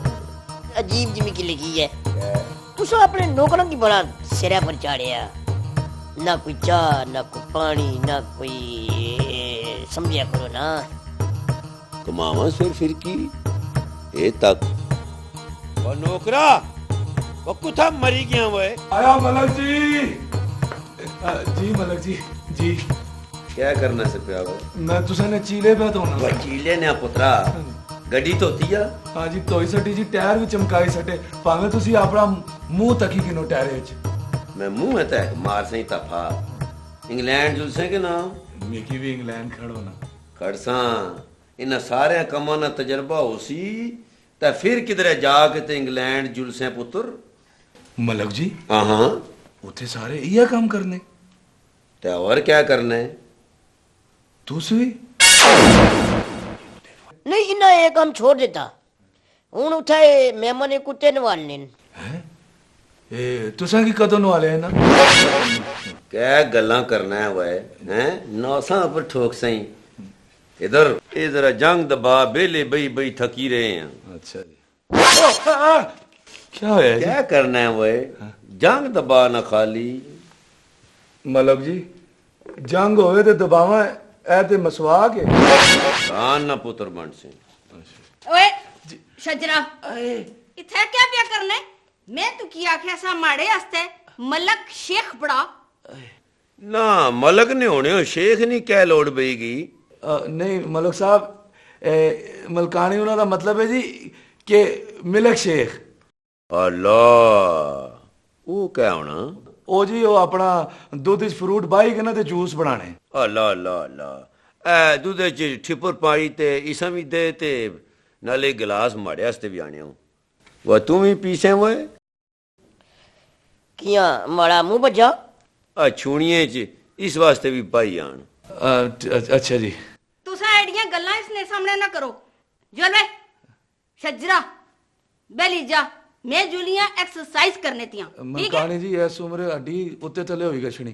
अजीब जिमी की लगी है तुसा अपने नौकरों की बड़ा सिरा पर चाड़िया ना कोई चाह ना कोई पानी ना कोई समझिया करो ना कमावा सिर फिर की ए तक वो नौकरा वो कुथा मरी गया वो आया मलक जी जी मलक जी क्या करना से पिया वो मैं तुसा ने चीले पे धोना वो चीले ने पुत्रा गड्डी धोती आ हाँ जी धोई सटी जी टायर भी चमकाई सटे भाਵੇਂ ਤੁਸੀਂ ਆਪਣਾ ਮੂੰਹ ਤੱਕੀ ਕਿਨੋ ਟਾਇਰ ਵਿੱਚ मैं मुंह है तक मार सही तफा इंग्लैंड जुलसे के ना मेकी भी इंग्लैंड खड़ो ना खड़सा इन सारे कमां ना तजर्बा होसी ते फिर किधरे जाके ते इंग्लैंड जुलसे पुत्र मलक जी हाँ उथे सारे इया काम करने ते और क्या करना है तुसी नहीं इन्ना ये काम छोड़ देता हूं उठाए मेहमान ने कुत्ते नवालने ए तुसा की कदों नवाले है ना क्या गल्ला करना है वह हैं नौसा पर ठोक सही इधर इधर जंग दबा बेले बई बई थकी रहे हैं। अच्छा जी क्या है क्या करना है वह जंग दबा ना खाली मलक जी जंग होवे ते दबावा ए ते मसवाक है कान ना पुत्र बन से ओए शजरा इथे क्या पिया करने मैं तू की आख्या सा माड़े हस्ते मलक शेख बड़ा ना मलक ने होने हो शेख नहीं क्या लोड़ पेगी नहीं मलक साहब मलकानी उन्हों का मतलब है जी कि मिलक शेख अल्लाह वो क्या होना ओ जी वो अपना दूध फ्रूट बाई के ना ते जूस बनाने अल्लाह अल्लाह अल्लाह ए दूध च ठिपर पाई ते इसम भी दे ते नाले गिलास माड़े हस्ते भी आने हो वह तू भी पीसे वो किया माड़ा मुंह बजा आ छुणिए च इस वास्ते भी पाई आन अच्छा जी तुसा एडियां गल्लां इसने सामने ना करो जोले शजरा बेली जा मैं जुलियां एक्सरसाइज करने तियां ठीक है मलकानी जी इस उम्र हड्डी उत्ते थले होई गछनी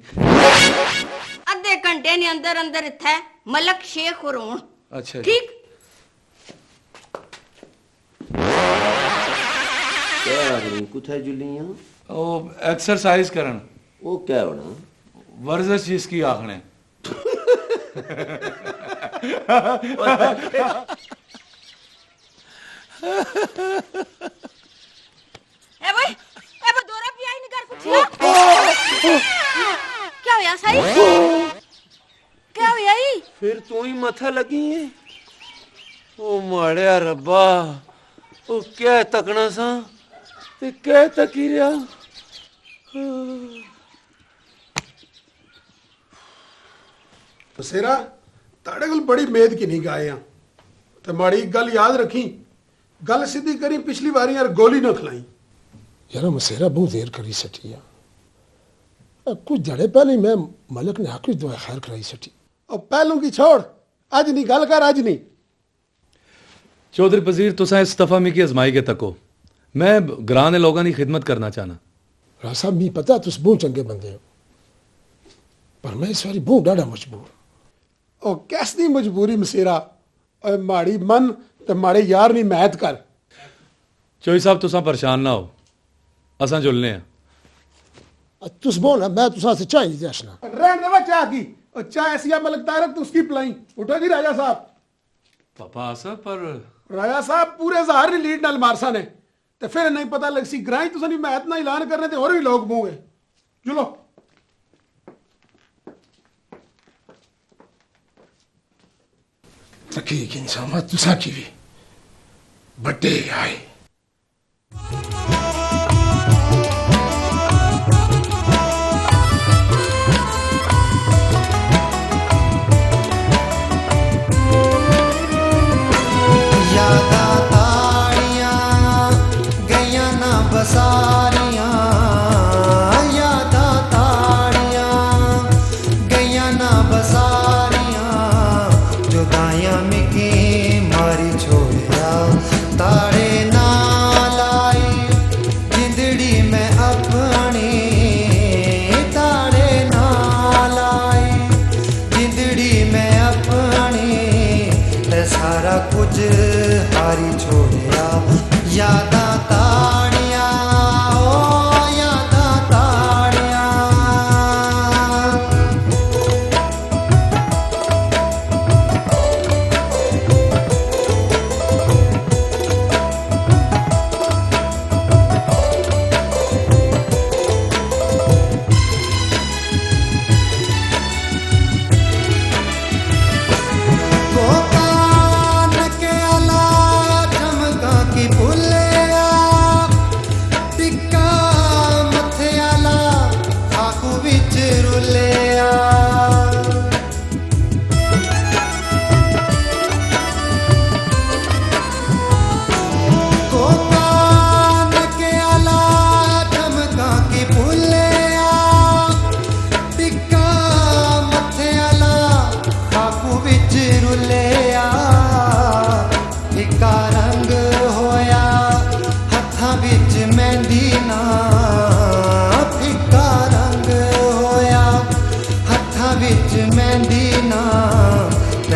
आधे घंटे ने अंदर अंदर इथे मलक शेख होण अच्छा ठीक क्या आदमी कुछ जुलियां ओ एक्सरसाइज करन वो क्या होना वर्जिश जिसकी आखने ए भाई ए बदोरा पिया ही नहीं कर कुछ क्या होया सही फिर तू ही मथा लगी है ओ माड़िया रब्बा ओ क्या तकना सा ते क्या तकी रहा बसेरा ताड़े कोल बड़ी मेद की नहीं गाए ते माड़ी गल याद रखी गल सीधी करी पिछली बारी यार गोली न खलाई यार मसेरा बहुत देर करी सटी कुछ जड़े पहले मैं मलक ने आखिरी दुआ खैर कराई सटी और पहलों की छोड़ आज नहीं गल कर आज नहीं चौधरी पजीर तुसा इस दफा मिकी अजमाई के तको मैं ग्रां ने लोगों की खिदमत करना चाहना राजा साहब मी पता तुस बहुत चंगे बंदे हो पर मैं इस बारी बहुत डाढ़ा मजबूर ओ कैसी मजबूरी मसेरा और माड़ी मन ते माड़े यार नहीं मैद कर चोई साहब तुसा परेशान ना हो असा जुलने हैं तुस बोल मैं तुसा से चाय जशना रहने दवा चाय की और चाय ऐसी मलक तारक तो उसकी पिलाई उठो जी राजा साहब पापा आसा पर राजा साहब पूरे ज़ाहिर नी लीड नाल मारसा ने ते फिर नहीं पता लग सी ग्राई तुसा नी मैं इतना ऐलान करने ते और भी लोग मुंह है चलो तकी इंसान तुसा की भी बड्डे आए सारियां यादा ताड़ियां गैया ना बसारियां जुदाइयां मिकी मारी छोड़िया ताड़े ना लाई जिंदड़ी में अपनी ताड़े ना लाई जिंदड़ी में अपनी ते सारा कुछ हारी छोड़िया यादा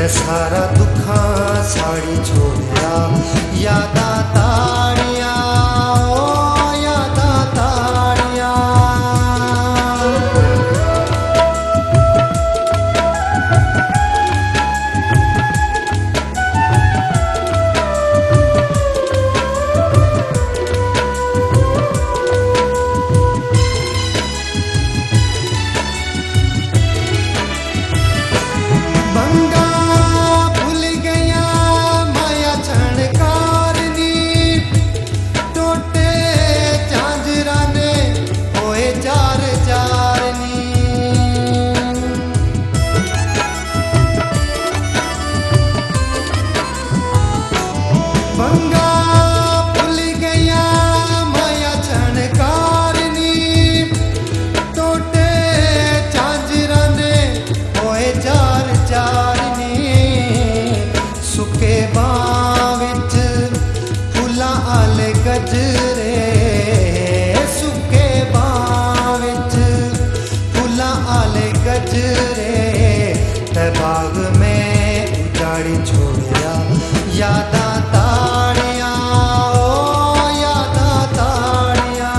सारा दुखा साड़ी छोड़िया यादा ताड़िया ओ यादा ताड़िया यादा ताड़िया ओ यादा ताड़िया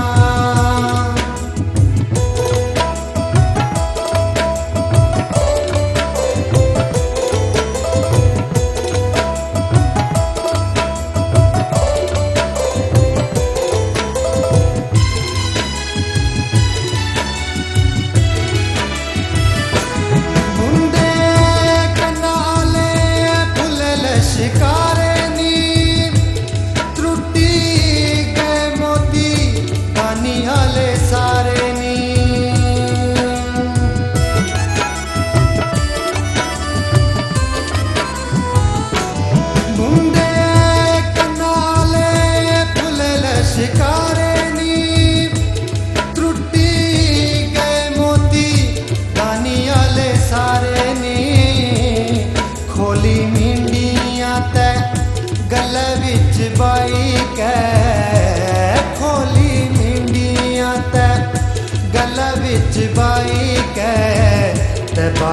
मुंडे कन्ना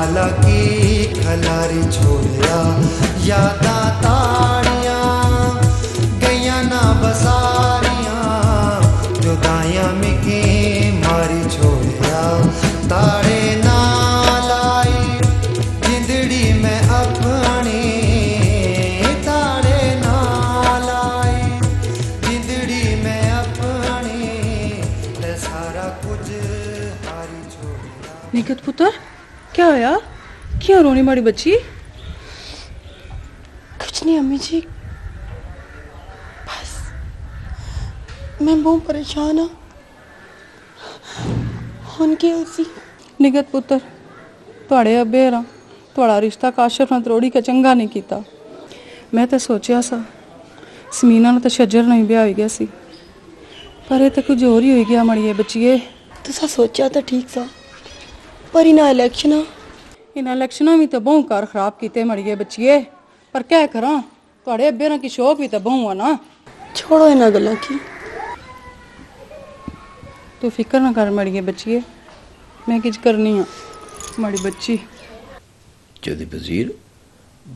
लाला की खलारी छोड़िया यादा ताड़िया गैया ना बसारिया जुदाइया में के मारी छोड़िया ताड़े ना लाई जिंदड़ी में अपनी ताड़े ना लाई जिंदड़ी में अपनी ते सारा कुछ हारी छोड़िया। निकट पुत्र क्या होया? क्यों रोनी माड़ी बच्ची? कुछ नहीं अम्मी जी, बस मैं बहुत परेशान हूँ। उनके उसी निगत पुत्र थोड़े अबे रा थोड़ा रिश्ता काशिफ ने त्रोड़ी का चंगा नहीं किया। मैं तो सोचा सा समीना ने तो शजर नहीं ब्याह हो गया सी, पर ये तो कुछ और ही हो गया मड़िए बच्चिए। तुसा सोचा तो ठीक सा, पर इन इलेक्शनों में तो बहु कार खराब किते मड़िए बच्चिए, पर क्या करा थोड़े अबे रा की शौक भी तो बहु है ना। छोड़ो इन्हें गल्ला की, तू फिक्र ना कर मड़िए बच्चिए, मैं किच करनी है मड़ी बच्ची। चौधरी वजीर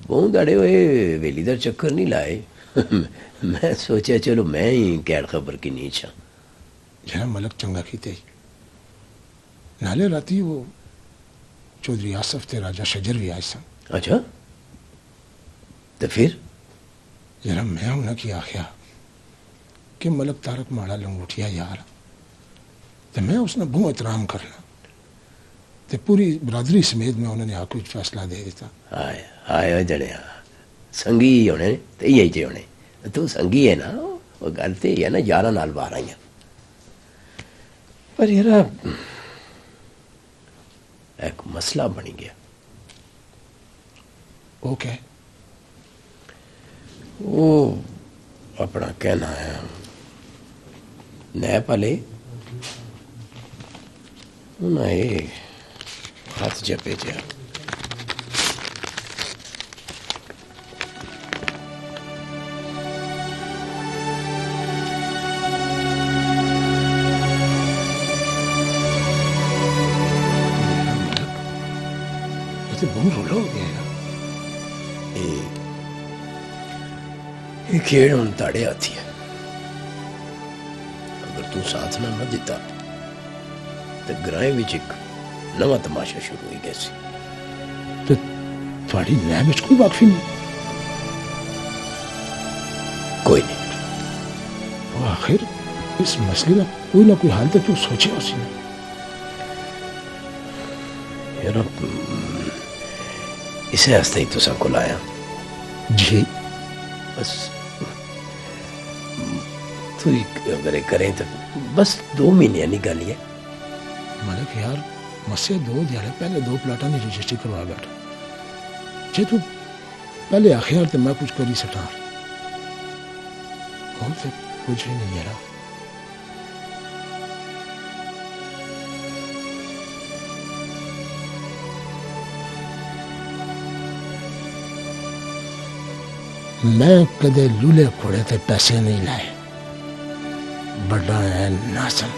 बहुत दाड़े हुए वेलीदार चक्कर नहीं लाए। मैं सोचा चलो मैं ही कैड खबर की नीच हाँ। जरा मलक चंगा कीते नाले राती वो चौधरी आसफ ते राजा शजर भी आए सन। अच्छा तो फिर जरा मैं उन्हें की आख्या कि मलक तारक माड़ा लंगूठिया यार, तो मैं उसने बहुत एहतराम करना, तो पूरी बरादरी समेत में उन्होंने आके फैसला दे देता। हाय हाय जने संगी ही होने तो यही चे होने, तू संगी है ना, वो गल तो है ना 11 नाल 12 ही। पर यार एक मसला बनी गया। ओके वो अपना कहना है नैप वाले उन्हें हाथ जपे जा तो बहुत रोला हो गया यार। ये खेड़ हम ताड़े आती है, अगर तू साथ ना न दिता तो ग्राए विच एक नवा तमाशा शुरू हो गया सी। तो थोड़ी नैब विच कोई वाकफी नहीं? कोई नहीं। वो आखिर इस मसले का कोई ना कोई हाल तो तू सोचे उसी ने। यार इसे हंसते ही तो सबको लाया जी। बस तू अगर करें तो बस 2 महीने निकालिए। मलक यार मसे 2 दिहाड़े पहले 2 प्लाटा ने रजिस्ट्री करवा बैठा, जे तू पहले आखिर तो मैं कुछ करी सटा और तो कुछ भी नहीं यार। मैं कदे लूले खोड़े थे पैसे नहीं लाए, बड़ा है नासम।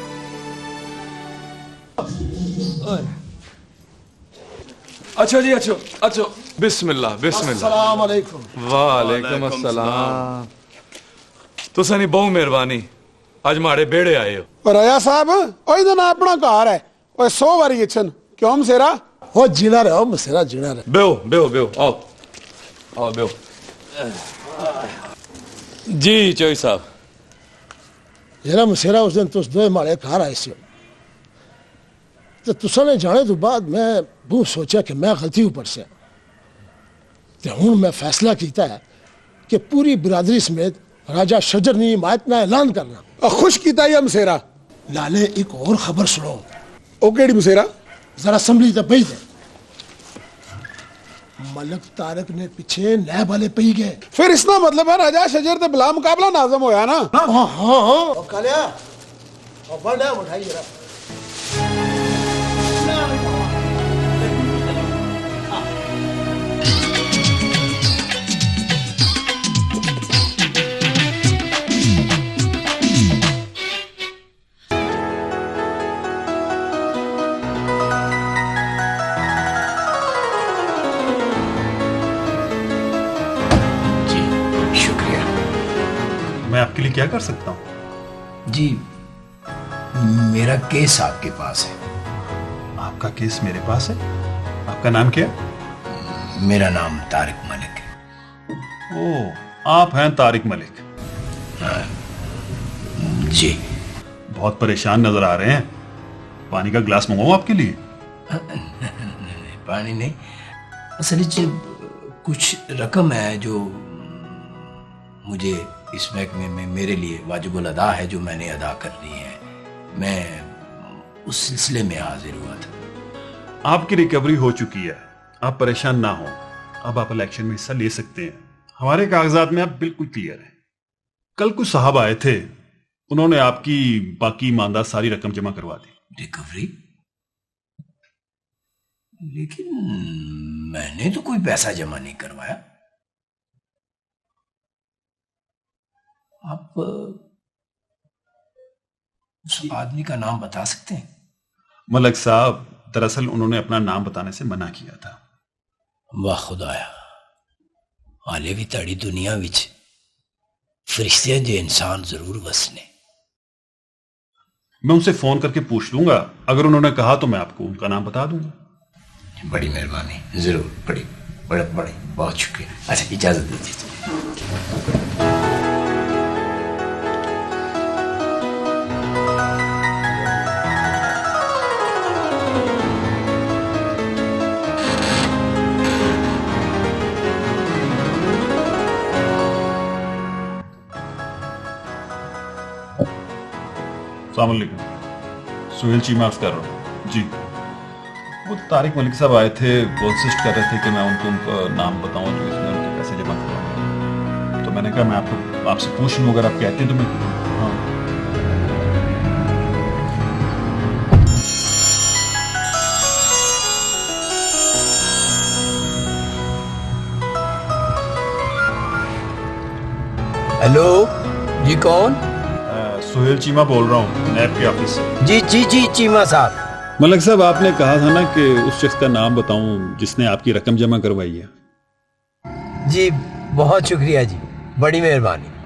अच्छा जी अच्छा अच्छा बिस्मिल्लाह बिस्मिल्लाह। अस्सलाम वालेकुम। वालेकुम अस्सलाम। तुसा नी बहुत मेहरबानी, आज माड़े बेड़े आए हो। राजा साहब ओए तो ना अपना घर है, ओए 100 बारी इच्छन क्यों मसेरा हो जीना रहो मसेरा जीना रहे। बेहो बेहो बेहो आओ आओ बेहो। जी चौधरी साहब जरा मसेरा उस दिन तुस दो माड़े घर आए सी, तो तुसा ने जाने तो बाद मैं बहुत सोचा कि मैं गलती ऊपर से ते हुन मैं फैसला किया है कि पूरी बिरादरी समेत राजा शजर ने हिमायत ना ऐलान करना। खुश किया या मसेरा लाले एक और खबर सुनो। ओ केड़ी मसेरा? जरा असम्बली तक भेज दे। मलक तारक ने पीछे नैब वाले पी गए। फिर इसका मतलब है राजा शजर ते बिला मुकाबला नाजम होया ना। हाँ हाँ हाँ कालिया और बड़ा उठाई जरा। मैं आपके लिए क्या कर सकता हूँ? जी मेरा केस आपके पास है। आपका केस मेरे पास है? आपका नाम क्या है? मेरा नाम तारिक मलिक है। ओह, आप हैं तारिक मलिक? जी। बहुत परेशान नजर आ रहे हैं। पानी का ग्लास मंगवाऊं आपके लिए? पानी नहीं, असल कुछ रकम है जो मुझे इस महकमे में मेरे लिए वाजिबुल अदा है, जो मैंने अदा करनी है। मैं उस सिलसिले में हाजिर हुआ था। आपकी रिकवरी हो चुकी है, आप परेशान ना हो। अब आप इलेक्शन में हिस्सा ले सकते हैं। हमारे कागजात में आप बिल्कुल क्लियर हैं। कल कुछ साहब आए थे, उन्होंने आपकी बाकी ईमानदार सारी रकम जमा करवा दी। रिकवरी? लेकिन मैंने तो कोई पैसा जमा नहीं करवाया। आप उस आदमी का नाम बता सकते हैं? मलक साहब, दरअसल उन्होंने अपना नाम बताने से मना किया था। वाह खुदाया, हाले भी ताड़ी दुनिया विच फरिश्ते जे इंसान जरूर वसने। मैं उनसे फोन करके पूछ लूंगा, अगर उन्होंने कहा तो मैं आपको उनका नाम बता दूंगा। बड़ी मेहरबानी, जरूर। बड़ी बड़े बड़े बहुत शुक्रिया। अच्छा, इजाजत दीजिए। अस्सलाम वालेकुम, सुहेल चीमा अर्ज कर रहा हूँ। जी, वो तारिक मलिक साहब आए थे, वो इंसिस्ट कर रहे थे कि मैं उनका नाम बताऊं जो इसमें उनके पैसे जमा करवाए। तो मैंने कहा मैं आपसे पूछ लूँ, अगर आप कहते हैं तो मैं। हाँ, हेलो जी, कौन? सुहेल चीमा बोल रहा हूँ, नैब के ऑफिस से। जी जी जी, चीमा साहब। मलिक साहब, आपने कहा था ना कि उस शख्स का नाम बताऊं जिसने आपकी रकम जमा करवाई है। जी बहुत शुक्रिया जी, बड़ी मेहरबानी।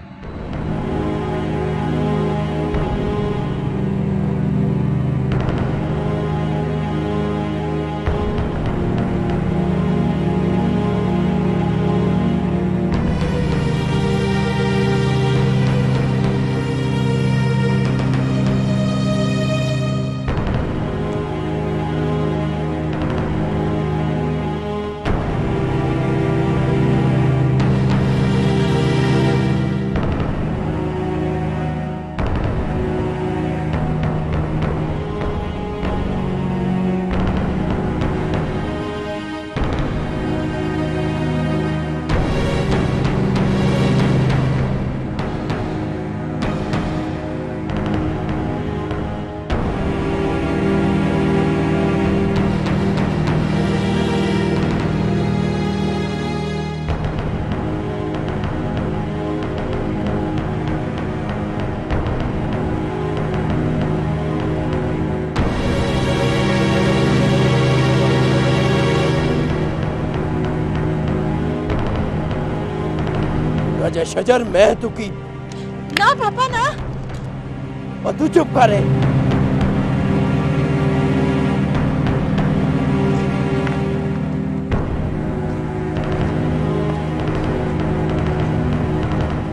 राजा शजर, मैं तू की ना पापा ना। और तू चुप करे।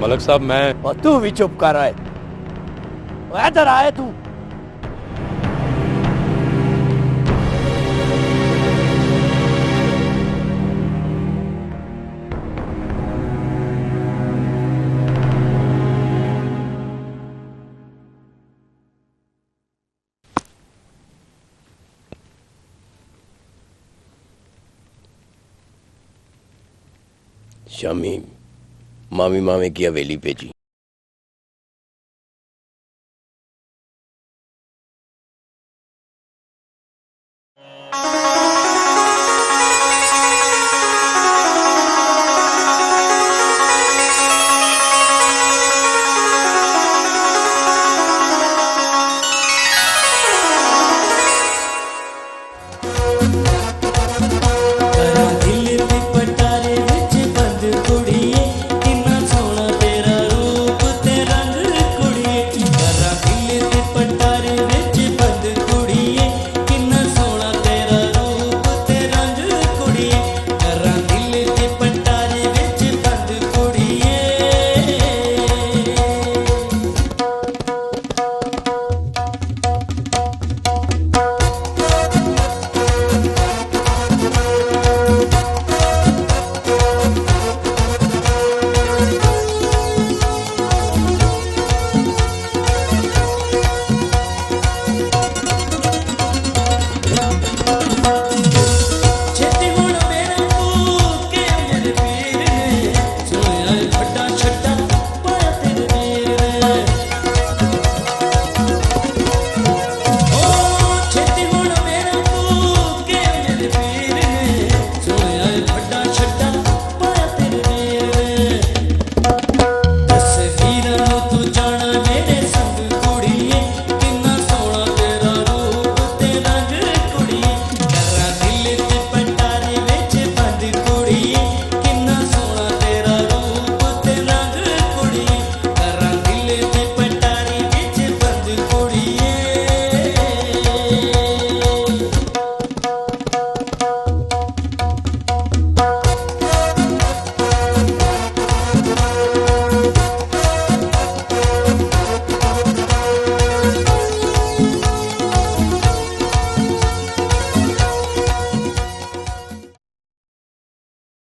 मलक साहब, मैं। और तू भी चुप कर रहा है। इधर आए तू। शामी मामी मामे की हवेली पे जी।